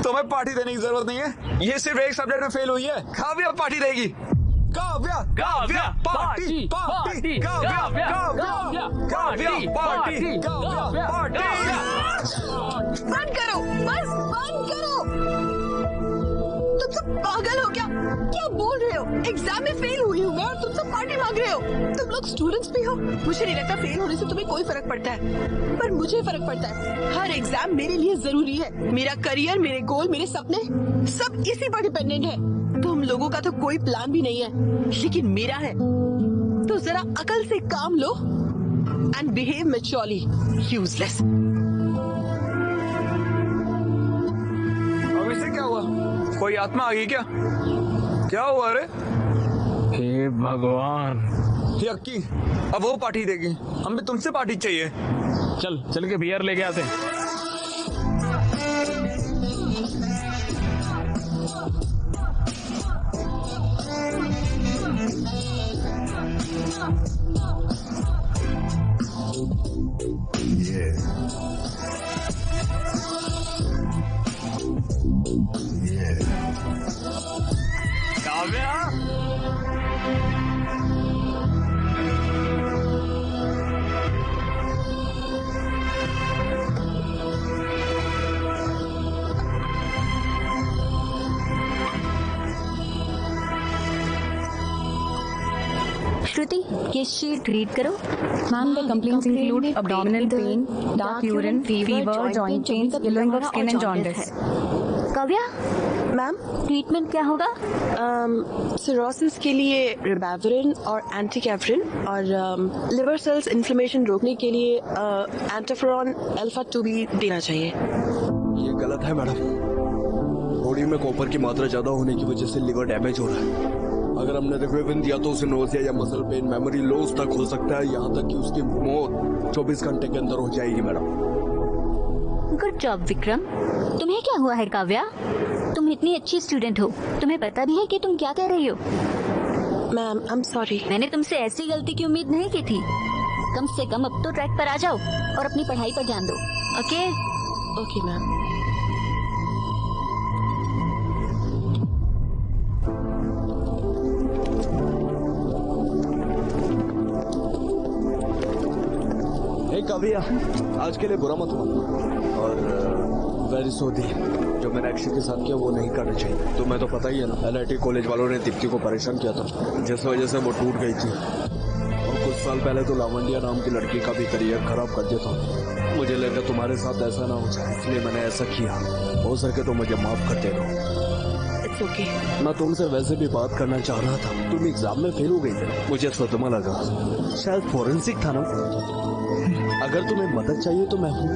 तुम्हें पार्टी देने की जरूरत नहीं है। ये सिर्फ एक सब्जेक्ट में फेल हुई है। काव्या पार्टी देगी। Kavya Kavya party party Kavya Kavya Kavya party Kavya party. बंद करो, बस बंद करो। तुम सब पागल हो क्या? क्या बोल रहे हो? एग्जाम में फेल हुई हूँ मैं और तुम सब पार्टी मांग रहे हो। तुम लोग स्टूडेंट्स भी हो। मुझे नहीं लगता फेल होने से तुम्हें कोई फर्क पड़ता है, पर मुझे फर्क पड़ता है। हर एग्जाम मेरे लिए जरूरी है। मेरा करियर, मेरे गोल, मेरे सपने सब इसी पर डिपेंडेंट है। तुम लोगों का तो कोई प्लान भी नहीं है, लेकिन मेरा है। तो जरा अकल से काम लो एंड बिहेव मैच्योरली। यूजलेस। अब इसे क्या हुआ? कोई आत्मा आ गई क्या? क्या हुआ रे? हे भगवान। यक्की, अब वो पार्टी देगी, हमें तुमसे पार्टी चाहिए। चल के बियर लेके आते हैं। काव्या, श्रुति, ये शीट रीड करो। Ma'am, the complaints include abdominal pain, dark urine, fever, joint pains, yellowing of skin and jaundice. Kavya ma'am, treatment क्या होगा? सिरोसिस के लिए रिबाविरिन और एंटीकैफ्रिन और लिवर सेल्स इन्फ्लेमेशन रोकने के लिए एंटोफेरॉन अल्फा 2 भी देना चाहिए। ये गलत है मैडम। बॉडी में कॉपर की मात्रा ज्यादा होने की वजह से लिवर डैमेज हो रहा है। अगर हमने रिबाविरिन दिया तो उसे नोजिया या मसल पेन, मेमोरी लॉस तक हो सकता है, यहाँ तक कि उसकी मौत 24 घंटे के अंदर हो जाएगी मैडम। Good job Vikram. तुम्हें क्या हुआ है काव्या? तुम इतनी अच्छी स्टूडेंट हो, तुम्हें पता भी है कि तुम क्या कह रही हो? Ma'am, I am sorry. मैंने तुमसे ऐसी गलती की उम्मीद नहीं की थी। कम से कम अब तो ट्रैक पर आ जाओ और अपनी पढ़ाई पर ध्यान दो। ओके? Okay ma'am. काव्या, आज के लिए बुरा मत मानो और वेरी सॉरी। जो मैंने अक्षय के साथ किया वो नहीं करना चाहिए। तुम्हें तो पता ही है ना, LIT कॉलेज वालों ने दीप्ति को परेशान किया था, जिस वजह से वो टूट गई थी। और कुछ साल पहले तो लावंडिया नाम की लड़की का भी करियर खराब कर दिया था। मुझे लगा तुम्हारे साथ ऐसा ना हो जाए, इसलिए मैंने ऐसा किया। हो सके तो मुझे माफ कर दे दो। It's okay. मैं तुमसे वैसे भी बात करना चाह रहा था। तुम एग्जाम में फेल हो गई थी, मुझे सदमा लगा। शायद फॉरेंसिक था ना। अगर तुम्हें मदद चाहिए तो मैं हूँ।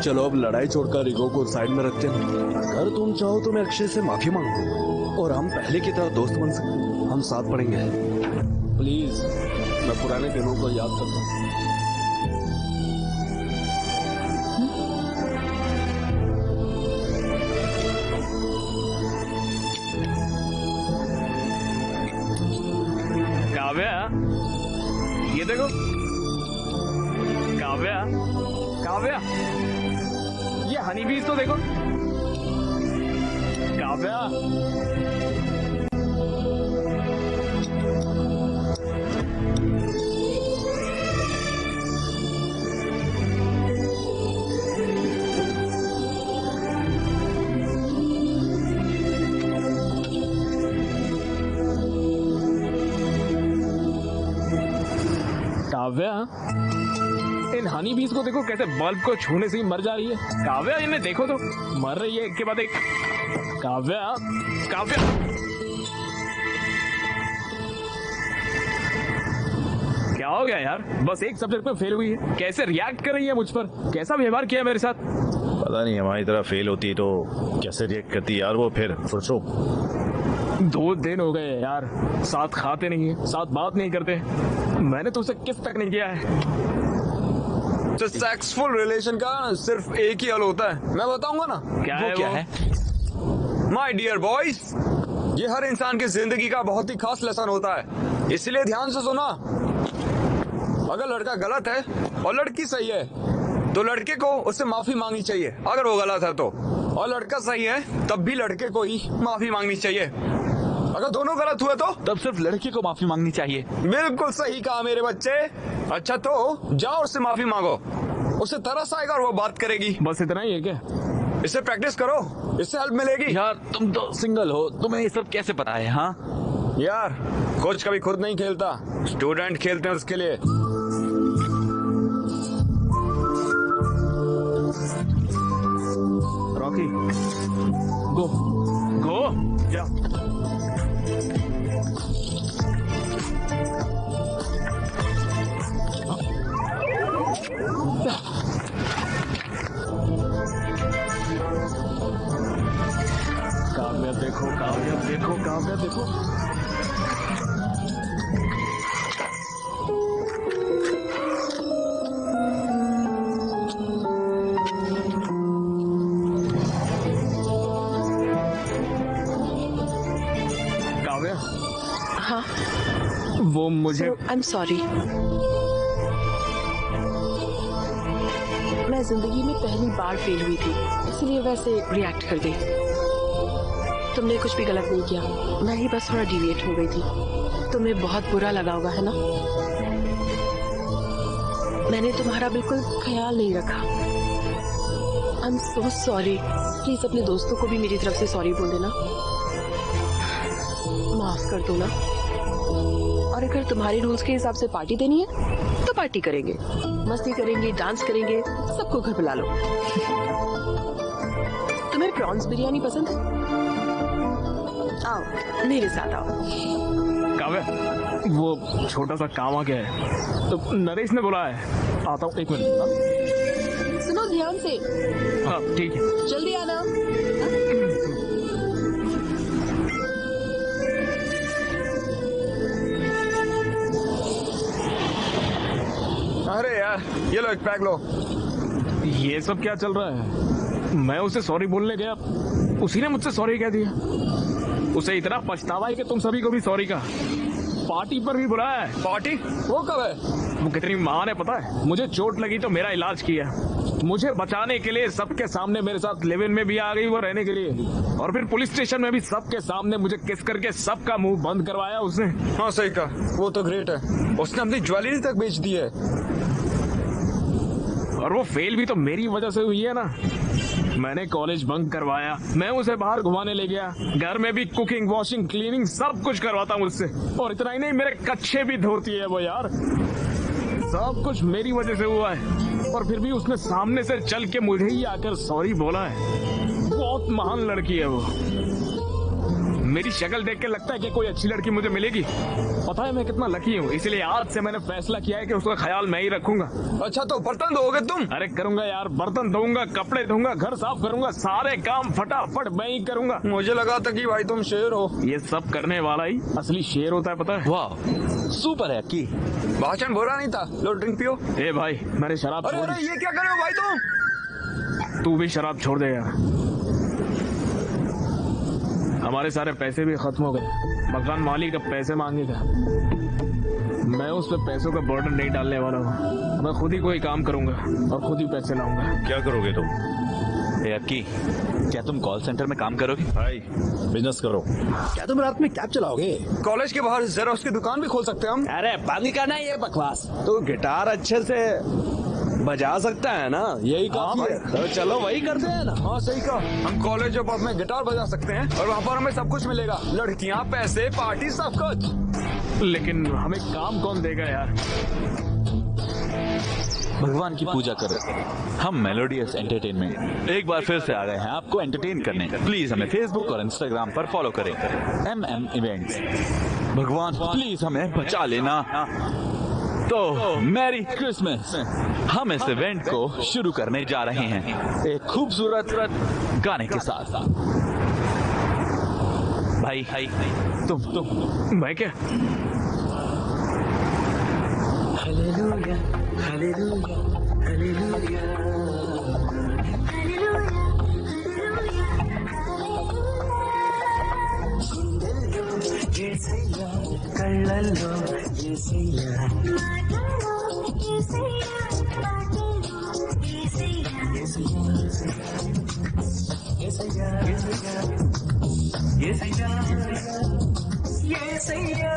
चलो अब लड़ाई छोड़कर ईगो को साइड में रखते हैं। अगर तुम चाहो तो मैं अक्षय से माफी मांगू और हम पहले की तरह दोस्त बन सकते। हम साथ पढ़ेंगे। प्लीज, मैं पुराने दिनों को याद करता हूँ। काव्या, ये देखो। काव्या, काव्या, ये हनी बीज तो देखो। काव्या, काव्या, इन हनी बीज को देखो कैसे बल्ब को छूने से ही मर जा रही है। काव्या, इन्हें देखो तो, मर रही है एक के बाद एक। काव्या, काव्या, क्या हो गया यार? बस एक सब्जेक्ट में फेल हुई है, कैसे रिएक्ट कर रही है मुझ पर? कैसा व्यवहार किया मेरे साथ? पता नहीं, हमारी तरह फेल होती है तो कैसे रिएक्ट करती है यार वो। फिर सोचो, 2 दिन हो गए यार, साथ खाते नहीं है, साथ बात नहीं करते। मैंने तुझसे किस तक नहीं किया है। तो सेक्सफुल रिलेशन का सिर्फ एक ही हल होता है, मैं बताऊंगा ना। क्या वो है क्या वो? है? माय डियर बॉयज, ये हर इंसान की जिंदगी का बहुत ही खास लेसन होता है, इसलिए ध्यान से सुना। अगर लड़का गलत है और लड़की सही है तो लड़के को उससे माफी मांगनी चाहिए अगर वो गलत है तो, और लड़का सही है तब भी लड़के को ही माफी मांगनी चाहिए। अगर दोनों गलत हुए तो तब सिर्फ लड़के को माफी मांगनी चाहिए। बिल्कुल सही कहा मेरे बच्चे। अच्छा तो जाओ उससे माफी मांगो, उसे तरस आएगा और वो बात करेगी। बस इतना ही है क्या? इससे प्रैक्टिस करो, इससे हेल्प मिलेगी। यार तुम तो सिंगल हो, तुम्हें ये सब कैसे पता है? हाँ यार कोच कभी खुद नहीं खेलता, स्टूडेंट खेलते हैं उसके लिए। रॉकी गो गो जा। काव्या देखो, काव्या देखो, काव्या देखो। काव्या, हाँ वो मुझे आई एम सॉरी। मैं जिंदगी में पहली बार फेल हुई थी, इसलिए वैसे रिएक्ट कर गई। तुमने कुछ भी गलत नहीं किया, मैं ही बस थोड़ा डिविएट हो गई थी। तुम्हें बहुत बुरा लगा होगा, है ना? मैंने तुम्हारा बिल्कुल ख्याल नहीं रखा। I am so sorry. Please अपने दोस्तों को भी मेरी तरफ से सॉरी बोल देना, माफ कर दो ना। और अगर तुम्हारे रूल्स के हिसाब से पार्टी देनी है तो पार्टी करेंगे, मस्ती करेंगे, डांस करेंगे, सबको घर बुला लो। तुम्हें प्रॉन्स बिरयानी पसंद है? आओ मेरे साथ आओ। काव्या, वो छोटा सा काम आ गया है, तो नरेश ने बोला है। आता हूँ, एक मिनट। सुनो ध्यान से। हाँ ठीक है, जल्दी आना। अरे यार ये लो, एक पैक लो। ये सब क्या चल रहा है? मैं उसे सॉरी बोलने गया, उसी ने मुझसे सॉरी कह दिया। उसे इतना पछतावा है कि तुम सभी को भी सॉरी का। पार्टी पर भी बुलाया है। पार्टी? वो कब है? वो कितनी महान है पता है? मुझे चोट लगी तो मेरा इलाज किया, मुझे बचाने के लिए सबके सामने मेरे साथ लिव इन में भी आ गई वो रहने के लिए, और फिर पुलिस स्टेशन में भी सबके सामने मुझे किस करके सबका मुंह बंद करवाया उसने। हाँ सही कहा, वो तो ग्रेट है। उसने अपनी ज्वेलरी तक बेच दी है। और वो फेल भी तो मेरी वजह से हुई है ना। मैंने कॉलेज बंक करवाया, मैं उसे बाहर घुमाने ले गया, घर में भी कुकिंग, वॉशिंग, क्लीनिंग सब कुछ करवाता हूँ उससे। और इतना ही नहीं, मेरे कच्चे भी धोती है वो यार। सब कुछ मेरी वजह से हुआ है, और फिर भी उसने सामने से चल के मुझे ही आकर सॉरी बोला है। बहुत महान लड़की है वो। मेरी शक्ल देख के लगता है कि कोई अच्छी लड़की मुझे मिलेगी। पता है मैं कितना लकी हूँ, इसलिए आज से मैंने फैसला किया है कि उसका ख्याल मैं ही रखूंगा। अच्छा तो बर्तन धोगे तुम? अरे करूंगा यार, बर्तन धोऊंगा, कपड़े धोऊंगा, घर साफ करूंगा, सारे काम फटाफट मैं ही करूंगा। मुझे लगा था कि भाई तुम शेर हो। ये सब करने वाला ही असली शेर होता है, पता है? वाह सुपर है की। भाषण बुरा नहीं था। लो ड्रिंक पियो। ए भाई मैंने शराब अरे छोड़ अरे दी। ये क्या कर रहे हो भाई तुम? तू भी शराब छोड़ दे यार। हमारे सारे पैसे भी खत्म हो गए, मकान मालिक अब पैसे मांगेगा। मैं उस पे पैसों का बर्डन नहीं डालने वाला हूँ। मैं खुद ही कोई काम करूंगा और खुद ही पैसे लाऊंगा। क्या करोगे तुम? अक्की, क्या तुम कॉल सेंटर में काम करोगे? भाई बिजनेस करो। क्या तुम रात में कैब चलाओगे? कॉलेज के बाहर जेरोक्स की दुकान भी खोल सकते हैं हम। अरे बंद करना ये बकवास। तो गिटार अच्छे से बजा सकता है ना, यही काफी है। तो चलो वही करते हैं ना। हाँ सही कहा, हम कॉलेज ऑफ में गिटार बजा सकते हैं और वहाँ पर हमें सब कुछ मिलेगा, लड़कियाँ, पैसे, पार्टी, सब कुछ। लेकिन हमें काम कौन देगा यार? भगवान की पूजा करो। हम मेलोडियस एंटरटेनमेंट एक बार फिर से आ गए हैं आपको एंटरटेन करने। प्लीज हमें फेसबुक और इंस्टाग्राम पर फॉलो करें, MM इवेंट्स। भगवान प्लीज हमें बचा लेना। तो मैरी क्रिसमस। हम इस इवेंट को शुरू करने जा रहे हैं एक खूबसूरत गाने के साथ। भाई तुम मैं क्या? हालेलुया हालेलुया हालेलुया యేసయ్యా కళ్ళల్లో యేసయ్యా యేసయ్యా యేసయ్యా యేసయ్యా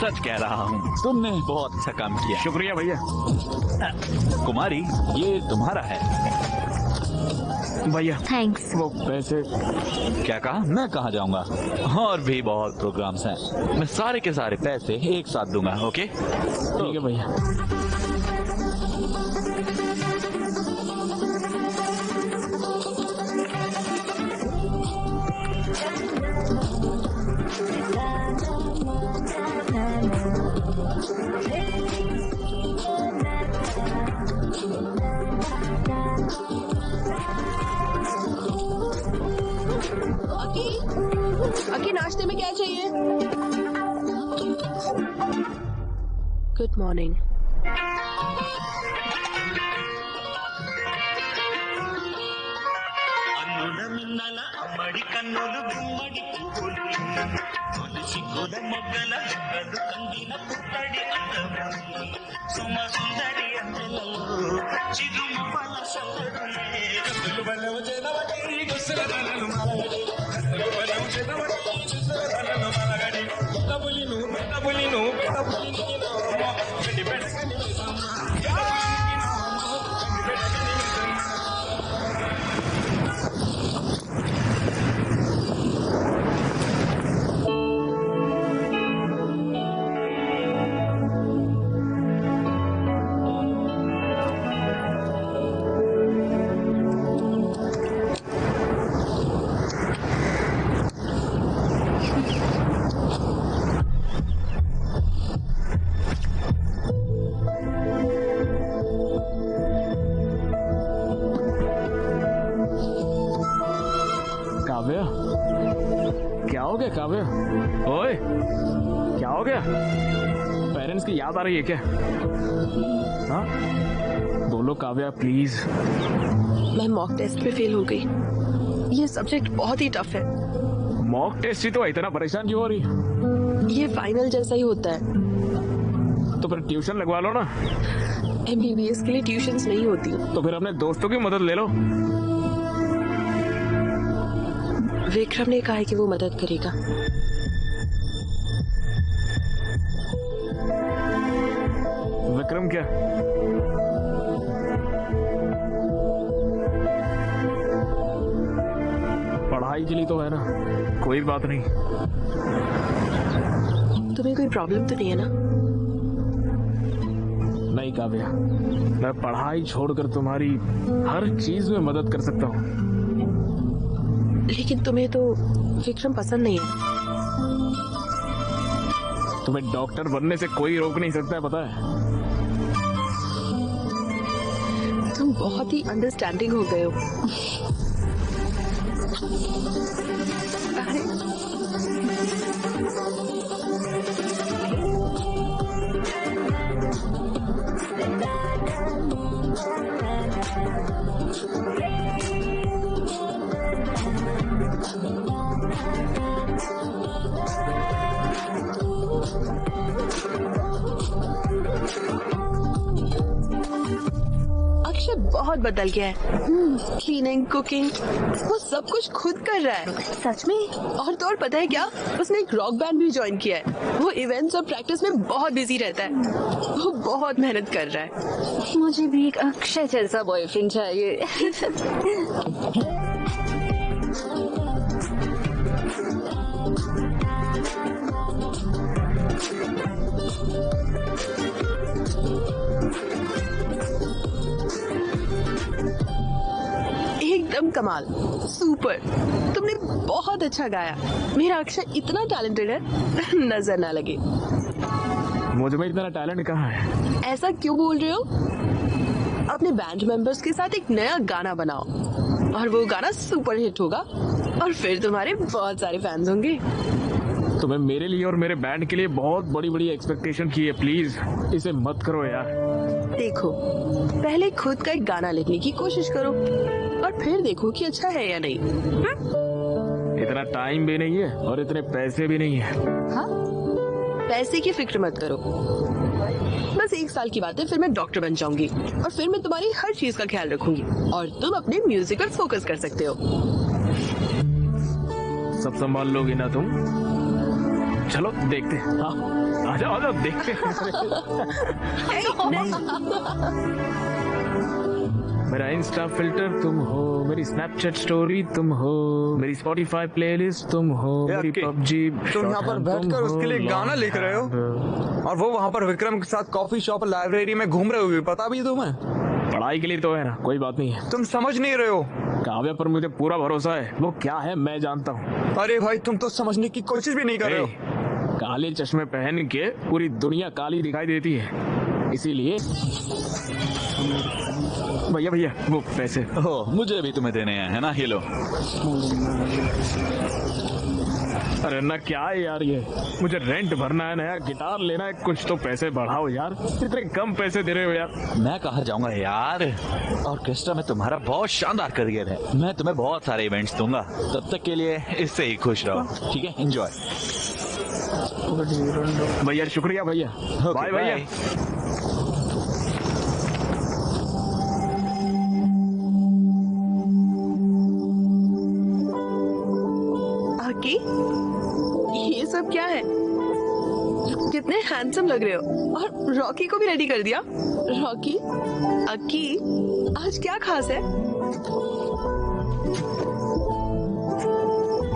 सच कह रहा हूँ, तुमने बहुत अच्छा काम किया। शुक्रिया भैया। कुमारी, ये तुम्हारा है। भैया थैंक्स। वो पैसे। क्या कहा? मैं कहाँ जाऊंगा? और भी बहुत प्रोग्राम्स हैं। मैं सारे के सारे पैसे एक साथ दूंगा। ओके? ठीक है भैया। अकी नाश्ते में क्या चाहिए? Good morning. అమ్మడి కన్నులు గుమ్మడి పువ్వులు తొలిసి గుల మొగ్గల బుగ్గలు కందిన పుట్టడి అందములు సుమ సుందరి అందెలలో చిరుము వల సందడులే కన్నులు బలవ జనవటి గుసల బలలు మలగడి కన్నులు బలవ జనవటి గుసల బలలు మలగడి కబులిను కబులిను కబులిను గడి బెడకని సమ్మ काव्या, क्या हो गया काव्या? ओए, क्या हो गया? पेरेंट्स की याद आ रही है क्या? हाँ, बोलो काव्या प्लीज। मैं मॉक टेस्ट में फेल हो गई। ये सब्जेक्ट बहुत ही टफ है। मॉक टेस्ट ही तो इतना परेशान क्यों हो रही? ये फाइनल जैसा ही होता है। तो फिर ट्यूशन लगवा लो ना। MBBS के लिए ट्यूशंस नहीं होती। तो फिर अपने दोस्तों की मदद ले लो। विक्रम ने कहा है कि वो मदद करेगा। विक्रम क्या? पढ़ाई के लिए तो है ना, कोई बात नहीं। तुम्हें कोई प्रॉब्लम तो नहीं है ना? नहीं काव्या, मैं पढ़ाई छोड़कर तुम्हारी हर चीज में मदद कर सकता हूँ। लेकिन तुम्हें तो विक्रम पसंद नहीं है। तुम्हें डॉक्टर बनने से कोई रोक नहीं सकता है, पता है? तुम बहुत ही अंडरस्टैंडिंग हो गए हो। अक्षय बहुत बदल गया है। क्लीनिंग, कुकिंग, वो सब कुछ खुद कर रहा है। सच में? और तो और पता है क्या, उसने एक रॉक बैंड भी ज्वाइन किया है। वो इवेंट्स और प्रैक्टिस में बहुत बिजी रहता है। वो बहुत मेहनत कर रहा है। मुझे भी एक अक्षय जैसा बॉयफ्रेंड चाहिए। एकदम कमाल, सुपर। तुमने बहुत अच्छा गाया। मेरा अक्षय इतना टैलेंटेड है, नजर ना लगे। मुझ में इतना टैलेंट कहाँ है? ऐसा क्यों बोल रहे हो? अपने बैंड मेंबर्स के साथ एक नया गाना बनाओ और वो गाना सुपर हिट होगा और फिर तुम्हारे बहुत सारे फैंस होंगे। तुम्हें मेरे लिए और मेरे बैंड के लिए बहुत बड़ी बड़ी एक्सपेक्टेशन की है। प्लीज इसे मत करो यार। देखो, पहले खुद का एक गाना लिखने की कोशिश करो और फिर देखो कि अच्छा है या नहीं। इतना टाइम भी नहीं है और इतने पैसे भी नहीं है। हाँ? पैसे की फिक्र मत करो। बस 1 साल की बात है, फिर मैं डॉक्टर बन जाऊंगी और फिर मैं तुम्हारी हर चीज का ख्याल रखूंगी और तुम अपने म्यूजिक पर फोकस कर सकते हो। सब संभाल लोगे ना तुम? चलो देखते हैं। हाँ आ जाओ देखते हैं। मेरा इंस्टा फिल्टर तुम हो, मेरी स्नैपचैट स्टोरी तुम हो, मेरी स्पॉटिफाई प्लेलिस्ट तुम हो, मेरी पबजी। तुम यहाँ पर बैठकर उसके लिए गाना लिख रहे हो और वो वहाँ पर विक्रम के साथ कॉफी शॉप लाइब्रेरी में घूम रहे हो, पता भी तुम्हें? पढ़ाई के लिए तो है ना, कोई बात नहीं है। तुम समझ नहीं रहे हो। काव्या पर मुझे पूरा भरोसा है, वो क्या है मैं जानता हूँ। अरे भाई तुम तो समझने की कोशिश भी नहीं कर रहे हो। काले चश्मे पहन के पूरी दुनिया काली दिखाई देती है, इसीलिए। भैया भैया वो पैसे। ओह मुझे भी तुम्हें देने हैं, है ना? ये लो। अरे ना क्या है यार, ये मुझे रेंट भरना है, नया गिटार लेना है, कुछ तो पैसे बढ़ाओ यार, इतने कम पैसे दे रहे हो यार। मैं कहाँ जाऊंगा यार, ऑर्केस्ट्रा में तुम्हारा बहुत शानदार करियर है, मैं तुम्हें बहुत सारे इवेंट्स दूंगा, तब तक के लिए इससे ही खुश रहो, ठीक है? एंजॉय। भैया शुक्रिया भैया, बाय भैया। आकी, ये सब क्या है? कितने हैंडसम लग रहे हो, और रॉकी को भी रेडी कर दिया। रॉकी, अक्की, आज क्या खास है?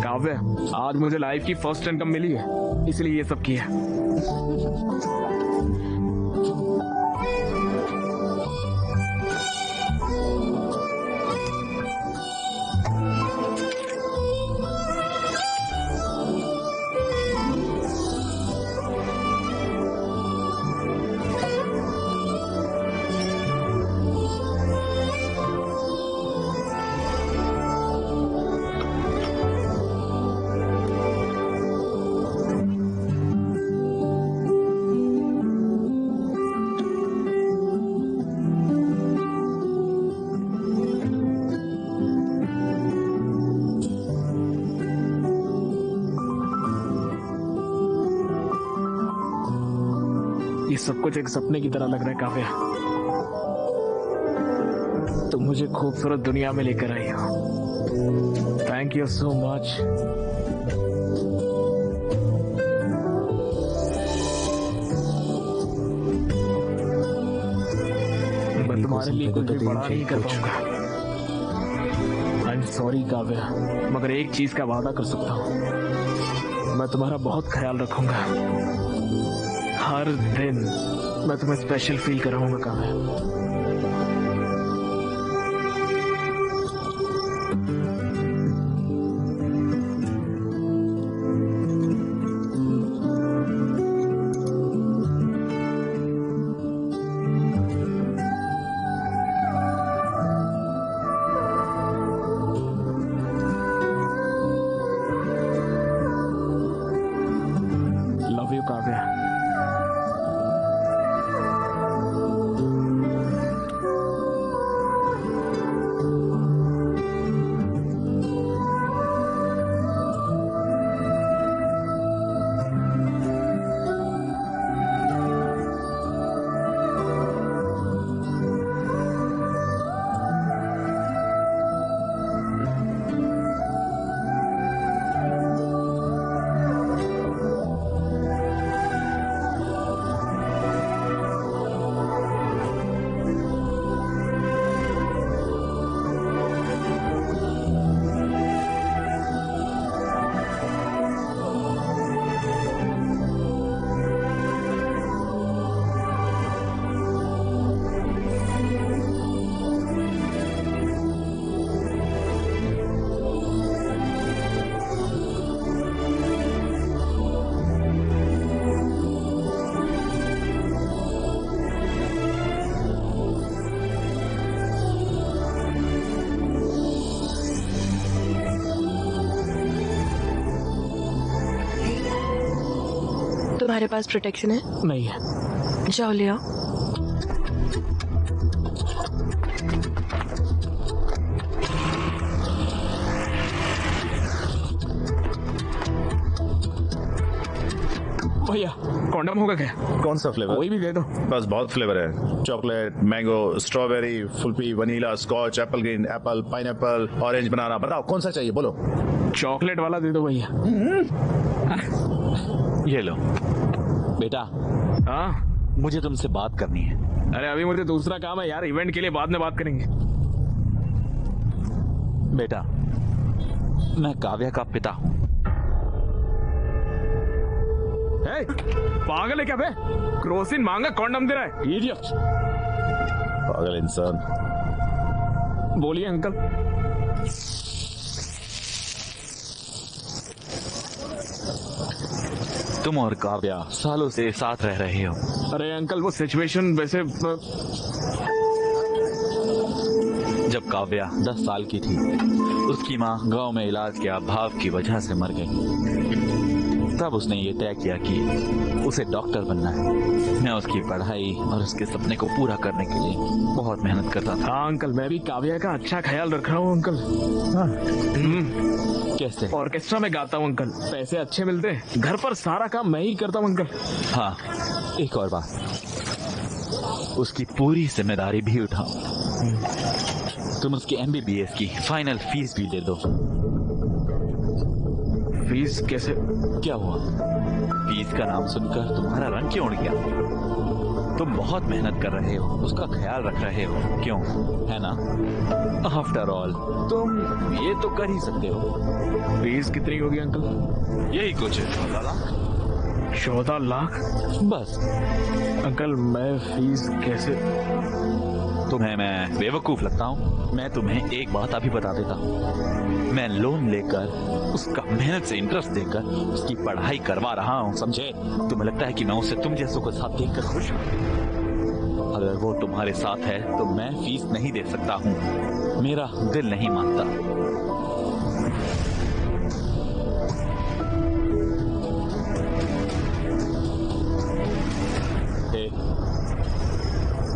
काव्य, आज मुझे लाइफ की फर्स्ट इनकम मिली है, इसलिए ये सब किया। ये सब कुछ एक सपने की तरह लग रहा है काव्या, तुम मुझे खूबसूरत दुनिया में लेकर आई हो। Thank you so much. मैं तुम्हारे लिए कुछ भी बड़ा नहीं कर पाऊंगा। आई एम सॉरी काव्या, मगर एक चीज का वादा कर सकता हूँ, मैं तुम्हारा बहुत ख्याल रखूंगा। हर दिन मैं तुम्हें स्पेशल फील कराऊंगा काव्या। Love you Kavya. तुम्हारे पास प्रोटेक्शन है? नहीं है। जाओ ले आओ। भैया कॉन्डम होगा क्या? कौन सा फ्लेवर? कोई भी दे दो। बस बहुत फ्लेवर है, chocolate, mango, strawberry, kulfi, vanilla, scotch, apple green, apple, pineapple, orange, banana. बताओ कौन सा चाहिए, बोलो। चॉकलेट वाला दे दो भैया। ये लो बेटा। हाँ मुझे तुमसे बात करनी है। अरे अभी मुझे दूसरा काम है यार, इवेंट के लिए बाद में बात करेंगे। बेटा मैं काव्या का पिता हूँ। पागल है क्या बे? क्रोसिन मांगा कॉन्डम दे रहा है, इडियट। पागल इंसान। बोलिए अंकल। तुम और काव्या सालों से साथ रह रहे हो। अरे अंकल वो सिचुएशन वैसे जब काव्या 10 साल की थी उसकी माँ गांव में इलाज के अभाव की वजह से मर गई। तब उसने ये तय किया कि उसे डॉक्टर बनना है। मैं उसकी पढ़ाई और उसके सपने को पूरा करने के लिए बहुत मेहनत करता था। हाँ अंकल, मैं भी काव्या का अच्छा ख्याल रख रहा हूँ अंकल। कैसे? ऑर्केस्ट्रा में गाता हूँ अंकल, पैसे अच्छे मिलते हैं। घर पर सारा काम मैं ही करता हूँ अंकल। हाँ एक और बात, उसकी पूरी जिम्मेदारी भी उठाओ। तुम उसकी MBBS की फाइनल फीस भी दे दो। फीस कैसे? क्या हुआ? फीस का नाम सुनकर तुम्हारा रंग क्यों उड़ गया? तुम बहुत मेहनत कर रहे हो, उसका ख्याल रख रहे हो, क्यों? है ना? आफ्टर ऑल तुम ये तो कर ही सकते हो। फीस कितनी होगी अंकल? यही कुछ 14 लाख। 14 लाख? बस। अंकल मैं फीस कैसे? तुम्हें मैं बेवकूफ लगता हूँ? मैं तुम्हें एक बात अभी बता देता हूँ। मैं लोन लेकर उसका मेहनत से इंटरेस्ट देकर उसकी पढ़ाई करवा रहा हूँ, समझे? तुम्हें लगता है कि मैं उसे तुम जैसों को साथ देखकर खुश हूँ? अगर वो तुम्हारे साथ है तो मैं फीस नहीं दे सकता हूँ। मेरा दिल नहीं मानता।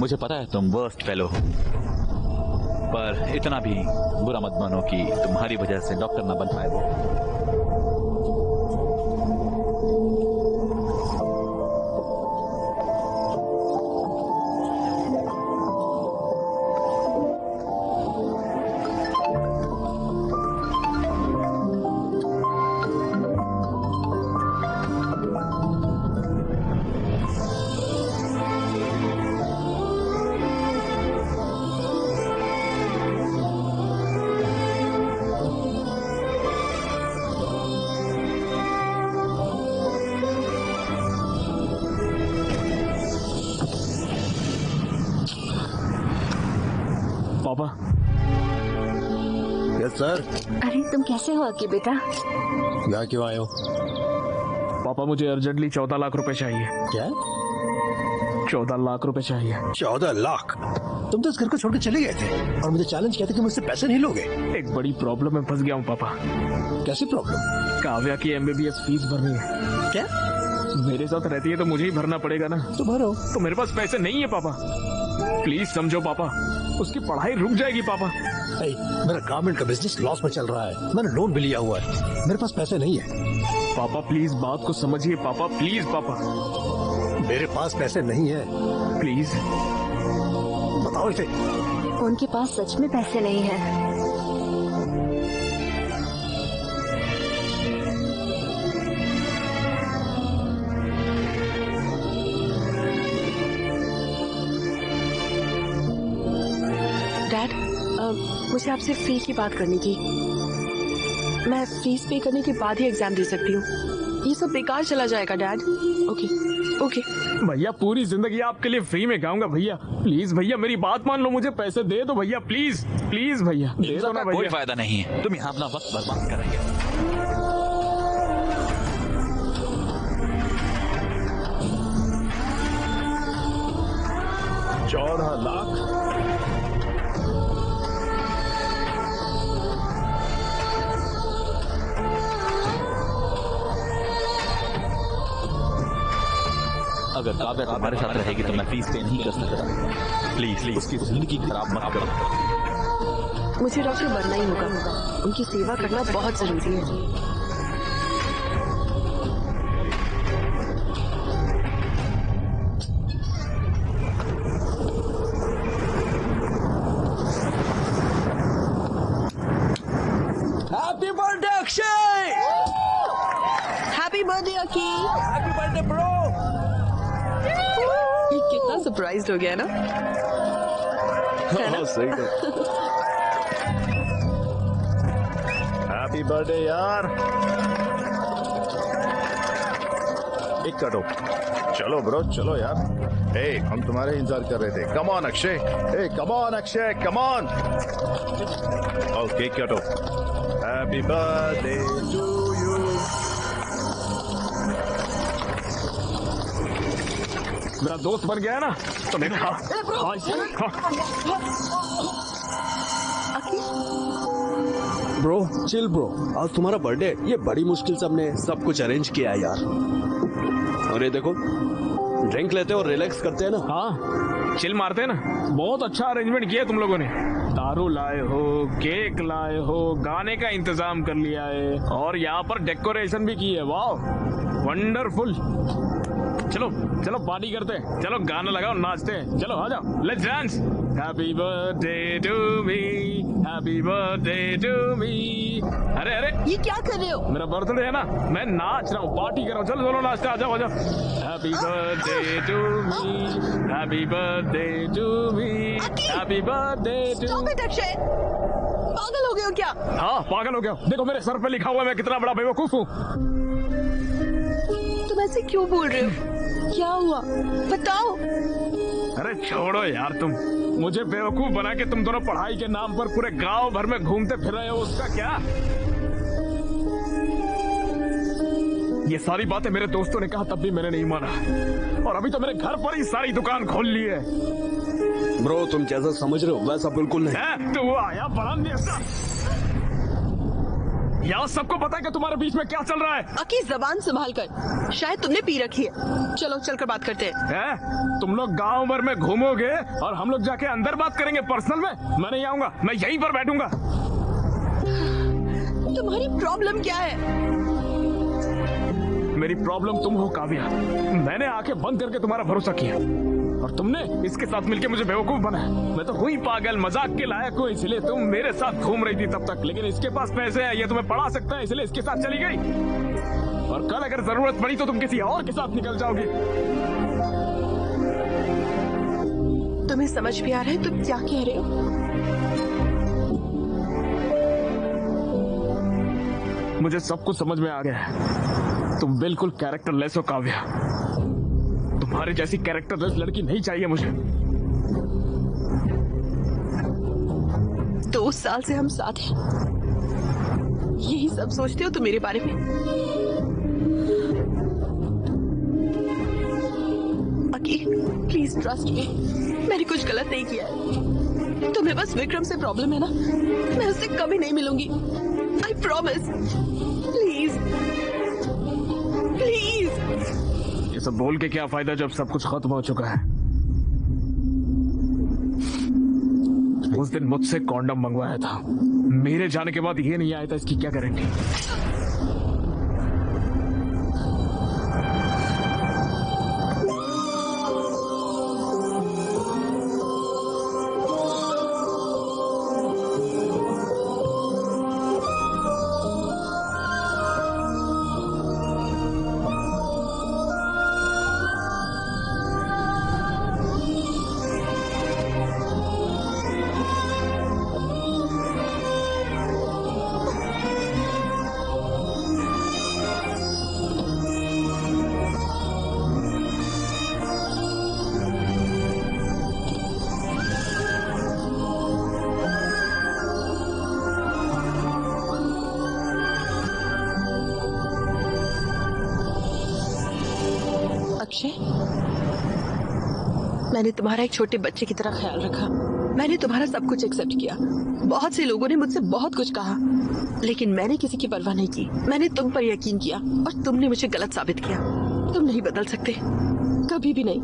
मुझे पता है तुम वर्स्ट फेलो हो, पर इतना भी बुरा मत मानो कि तुम्हारी वजह से डॉक्टर ना बन पाए वो। पापा। Yes sir. अरे तुम कैसे हो अक्की बेटा? यहाँ क्यों आए हो? पापा मुझे अर्जेंटली 14 लाख रुपए चाहिए। क्या? 14 लाख रुपए चाहिए। 14 लाख? तुम तो इस घर को छोड़ के चले गए थे और मुझे चैलेंज किया था कि मुझसे पैसे नहीं लोगे। एक बड़ी प्रॉब्लम में फंस गया हूँ पापा। कैसी प्रॉब्लम? काव्या की MBBS फीस भरनी है। क्या? मेरे साथ रहती है तो मुझे ही भरना पड़ेगा ना। तो भरो। तो मेरे पास पैसे नहीं है पापा, प्लीज समझो पापा, उसकी पढ़ाई रुक जाएगी पापा। मेरा गारमेंट का बिजनेस लॉस में चल रहा है, मैंने लोन भी लिया हुआ है, मेरे पास पैसे नहीं है। पापा प्लीज बात को समझिए पापा, प्लीज पापा। मेरे पास पैसे नहीं है। प्लीज बताओ इसे। उनके पास सच में पैसे नहीं है। डैड, मुझे आपसे फी की बात करनी थी। मैं फीस पे करने के बाद ही एग्जाम दे सकती हूँ। ये सब बेकार चला जाएगा डैड। Okay okay. भैया पूरी जिंदगी आपके लिए फ्री में गाऊंगा भैया, प्लीज भैया मेरी बात मान लो, मुझे पैसे दे दो भैया, प्लीज प्लीज भैया दे दो ना भैया। कोई फायदा नहीं है, तुम यहाँ अपना वक्त बर्बाद करेंगे। 14 लाख? अगर काव्या तुम्हारे साथ रहेगी तो मैं फीस पे नहीं कर सकता। प्लीज प्लीज उसकी जिंदगी खराब मत करो। मुझे डॉक्टर बनना ही होगा, उनकी सेवा करना बहुत जरूरी है। Happy birthday Akshay. Birthday Aki. Happy birthday bro. कितना सरप्राइज्ड हो गया ना। हाँ, सही है। हैप्पी बर्थडे यार। एक कटो। चलो ब्रो चलो यार। ए हम तुम्हारे इंतजार कर रहे थे। Come on Akshay. ए come on Akshay come on. और केक कटो। Happy birthday to you. मेरा दोस्त बन गया है ना तो मैं खा ब्रो चिल ब्रो, आज तुम्हारा बर्थडे। ये बड़ी मुश्किल से हमने सब कुछ अरेंज किया है यार। और ये देखो, ड्रिंक लेते और रिलैक्स करते हैं ना। हाँ चिल मारते हैं ना। बहुत अच्छा अरेंजमेंट किया तुम लोगों ने। दारू लाए हो, केक लाए हो, गाने का इंतजाम कर लिया है और यहाँ पर डेकोरेशन भी की है। वाह वंडरफुल। चलो चलो पार्टी करते हैं। चलो गाना लगाओ नाचते हैं। चलो आ जाओ let's dance. Happy birthday to me, happy birthday to me. अरे अरे ये क्या कर रहे हो? मेरा बर्थडे है ना, मैं नाच रहा हूँ, पार्टी कर रहा हूँ। चलो चलो नाचते, आ जाओ आ जाओ। Happy birthday to me, happy birthday to me, happy birthday to. Stop it, Akshay. पागल हो गए हो क्या? हाँ पागल हो गया। देखो मेरे सर पे लिखा हुआ है मैं कितना बड़ा बेवकूफ हूँ। तुम ऐसे क्यों बोल रहे हो? क्या हुआ बताओ। अरे छोड़ो यार, तुम मुझे बेवकूफ बना के तुम दोनों पढ़ाई के नाम पर पूरे गांव भर में घूमते फिर रहे हो, उसका क्या? ये सारी बातें मेरे दोस्तों ने कहा तब भी मैंने नहीं माना और अभी तो मेरे घर पर ही सारी दुकान खोल ली है। ब्रो तुम जैसा समझ रहे हो वैसा बिल्कुल नहीं। तो वो आया बड़ा नेता। यहाँ सबको पता है कि तुम्हारे बीच में क्या चल रहा है। अकी जबान संभाल कर, शायद तुमने पी रखी है। चलो चलकर बात करते हैं। तुम लोग गांव भर में घूमोगे और हम लोग जाके अंदर बात करेंगे पर्सनल में। मैं नहीं आऊंगा, मैं यहीं पर बैठूंगा। तुम्हारी प्रॉब्लम क्या है? मेरी प्रॉब्लम तुम हो काव्या। मैंने आंखें बंद करके तुम्हारा भरोसा किया और तुमने इसके साथ मिलके मुझे बेवकूफ बनाया। मैं तो हुई पागल, मजाक के लायक हूँ, इसलिए तुम मेरे साथ घूम रही थी तब तक। लेकिन इसके पास पैसे हैं, ये तुम्हें पढ़ा सकता है, इसलिए इसके साथ चली गई। और कल अगर जरूरत पड़ी तो तुम किसी और के साथ निकल जाओगी। तुम्हें समझ भी आ रहा है तुम क्या कह रहे हो? मुझे सब कुछ समझ में आ गया है। तुम बिल्कुल कैरेक्टरलेस हो काव्या। तुम्हारी जैसी कैरेक्टरलेस लड़की नहीं चाहिए मुझे। 2 साल से हम साथ हैं, यही सब सोचते हो तुम मेरे बारे में? अकी प्लीज ट्रस्ट मी, मैंने कुछ गलत नहीं किया है। तुम्हें बस विक्रम से प्रॉब्लम है ना, मैं उससे कभी नहीं मिलूंगी। I promise. Please please. ये सब बोल के क्या फायदा जब सब कुछ खत्म हो चुका है। उस दिन मुझसे कॉन्डम मंगवाया था, मेरे जाने के बाद ये नहीं आया था, इसकी क्या गारंटी? अक्षय, मैंने तुम्हारा एक छोटे बच्चे की तरह ख्याल रखा। मैंने तुम्हारा सब कुछ एक्सेप्ट किया। बहुत से लोगों ने मुझसे बहुत कुछ कहा, लेकिन मैंने किसी की परवाह नहीं की। मैंने तुम पर यकीन किया और तुमने मुझे गलत साबित किया। तुम नहीं बदल सकते, कभी भी नहीं।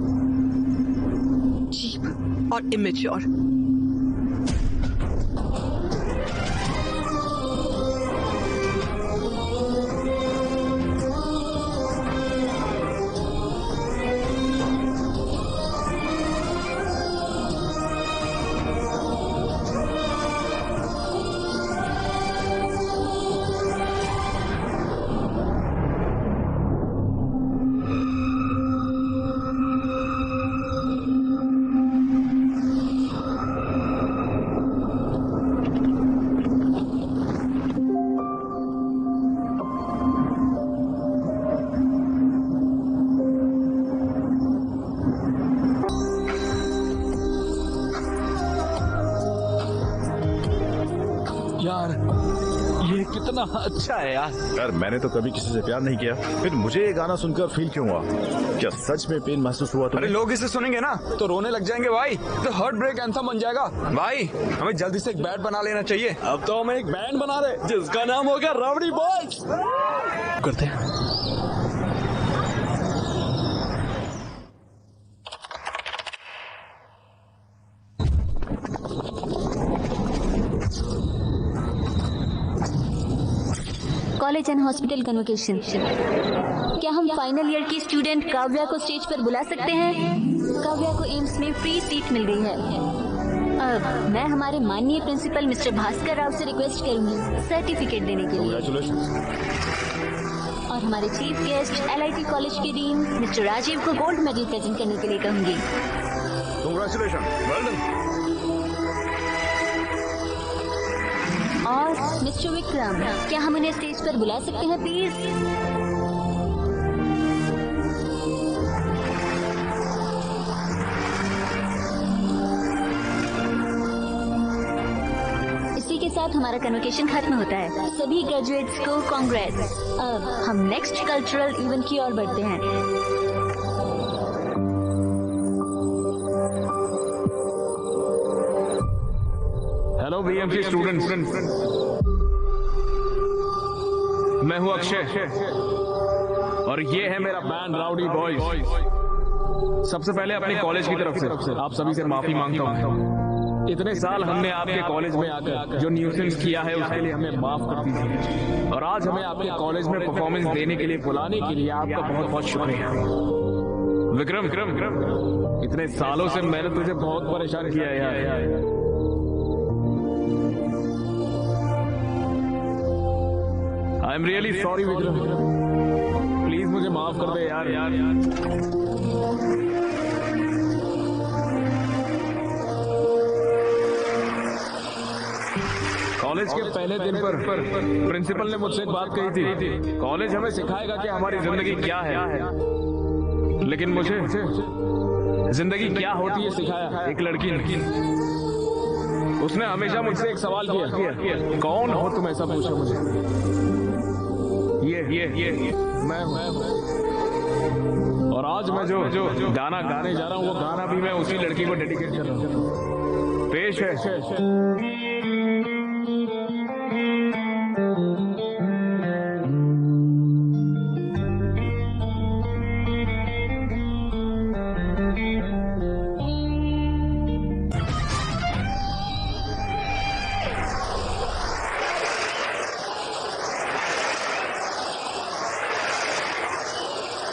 चीप और इमेच्योर। गाना अच्छा है यार। यार मैंने तो कभी किसी से प्यार नहीं किया, फिर मुझे ये गाना सुनकर फील क्यों हुआ? क्या सच में पेन महसूस हुआ? अरे लोग इसे सुनेंगे ना तो रोने लग जाएंगे भाई, तो हार्ट ब्रेक एंथम बन जाएगा भाई। हमें जल्दी से एक बैंड बना लेना चाहिए। अब तो हम एक बैंड बना रहे जिसका नाम होगा रावड़ी बॉयज। करते हैं। College and hospital convocation. क्या हम फाइनल ईयर की स्टूडेंट काव्या को स्टेज पर बुला सकते हैं? काव्या को एम्स में फ्री सीट मिल गई है। अब मैं हमारे माननीय प्रिंसिपल मिस्टर भास्कर राव से रिक्वेस्ट करूंगी सर्टिफिकेट देने के लिए। और हमारे चीफ गेस्ट LIT कॉलेज के डीन मिस्टर राजीव को गोल्ड मेडल प्रेजेंट करने के लिए कहूंगी। Congratulation, well done. और मिस्टर विक्रम, क्या हम उन्हें स्टेज पर बुला सकते हैं प्लीज? इसी के साथ हमारा कन्वोकेशन खत्म होता है। सभी ग्रेजुएट्स को कांग्रेट्स। अब हम नेक्स्ट कल्चरल इवेंट की ओर बढ़ते हैं। हेलो BMC स्टूडेंट्स, मैं हूं अक्षय और ये है मेरा बैंड राउडी बॉयज। सबसे पहले अपने कॉलेज की तरफ से आप सभी से माफी मांगता हूं। इतने साल हमने आपके कॉलेज में आकर जो न्यूसेंस किया है उसके लिए हमें माफ कर दीजिए। और आज हमें आपके कॉलेज में परफॉर्मेंस देने के लिए बुलाने के लिए आपका बहुत बहुत शुक्रिया। विक्रम, इतने सालों से मैंने तुझे बहुत परेशान किया है यार। I am really sorry Vikram, please मुझे माफ कर दे यार। कॉलेज के पहले दिन पर प्रिंसिपल ने मुझसे एक बात कही थी, कॉलेज हमें सिखाएगा कि हमारी जिंदगी क्या है, लेकिन मुझे जिंदगी क्या होती है सिखाया एक लड़की ने। उसने हमेशा मुझसे एक सवाल किया, कौन हो तुम, ऐसा पूछा मुझे। ये मैं और आज मैं जो गाना गाने जा रहा हूँ वो गाना भी मैं उसी लड़की को डेडिकेट कर रहा हूँ। पेश है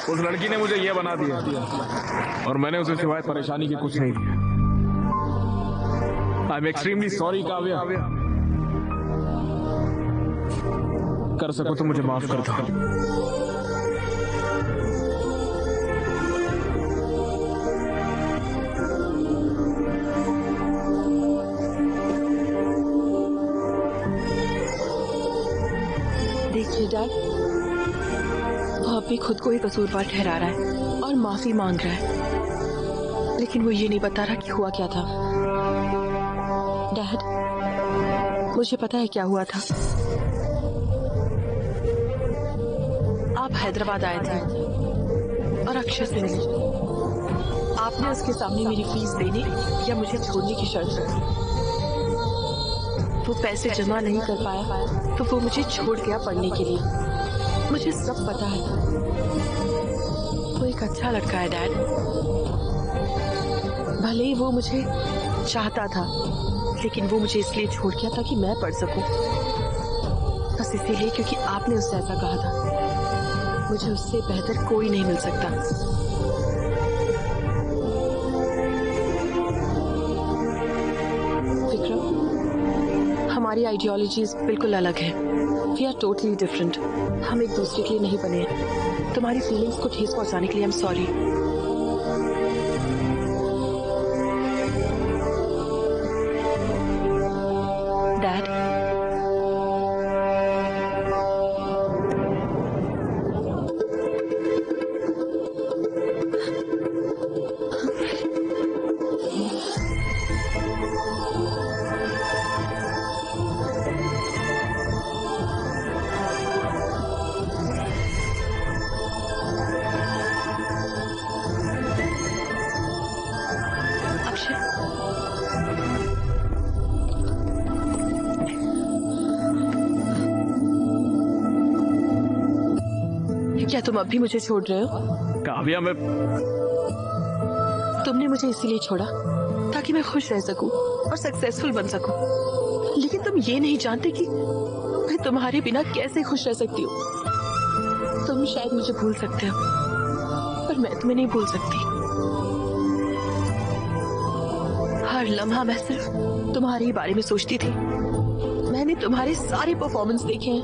उस लड़की ने मुझे ये बना दिया और मैंने उसे सिवाय परेशानी के कुछ नहीं दिया। I am extremely sorry Kavya, कर सको तो मुझे माफ कर दो। देखिए डैड, वो अब भी खुद को ही कसूरवार ठहरा रहा है और माफी मांग रहा है, लेकिन वो ये नहीं बता रहा कि हुआ क्या था। डैड, मुझे पता है क्या हुआ था। आप हैदराबाद आए थे और अक्षय से मिले। आपने उसके सामने मेरी फीस देने या मुझे छोड़ने की शर्त रखी। वो पैसे जमा नहीं कर पाया तो वो मुझे छोड़ गया पढ़ने के लिए। मुझे सब पता है। वो एक अच्छा लड़का है डैड। भले ही वो मुझे चाहता था, लेकिन वो मुझे इसलिए छोड़ गया था कि मैं पढ़ सकूं। बस इसीलिए क्योंकि आपने उससे ऐसा कहा था। मुझे उससे बेहतर कोई नहीं मिल सकता। विक्रम, हमारी आइडियोलॉजीज बिल्कुल अलग है। We are totally different. हम एक दूसरे के लिए नहीं बने हैं। तुम्हारी फीलिंग्स को ठेस पहुंचाने के लिए आई एम सॉरी। डैड, तुम अब भी मुझे छोड़ रहे हो? काव्या मैं तुमने मुझे इसीलिए छोड़ा ताकि मैं खुश रह सकूं और सक्सेसफुल बन सकूं। लेकिन तुम ये नहीं जानते कि मैं तुम्हारे बिना कैसे खुश रह सकती हूँ। तुम शायद मुझे भूल सकते हो, पर मैं तुम्हें नहीं भूल सकती। हर लम्हा मैं सिर्फ तुम्हारे ही बारे में सोचती थी। मैंने तुम्हारे सारे परफॉर्मेंस देखे हैं।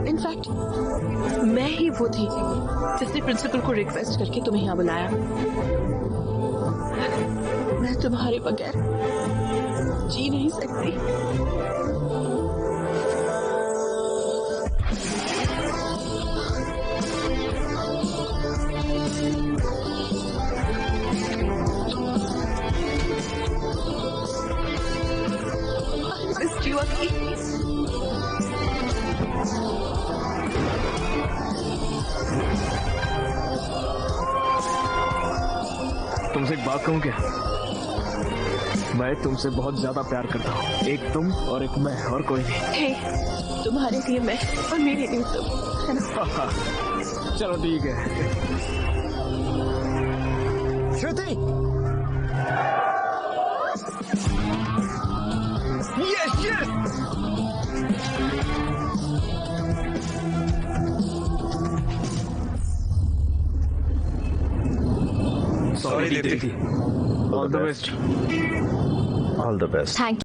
इनफैक्ट मैं ही वो थी जिसने प्रिंसिपल को रिक्वेस्ट करके तुम्हें यहाँ बुलाया। मैं तुम्हारे बगैर जी नहीं सकती। तुमसे एक बात कहूं क्या? मैं तुमसे बहुत ज्यादा प्यार करता हूँ। एक तुम और एक मैं, और कोई नहीं। हे, तुम्हारे लिए मैं और मेरे लिए तुम, है ना? चलो ठीक है। Shruti, yes yes. Sorry Deepti. All the best. All the best. Thank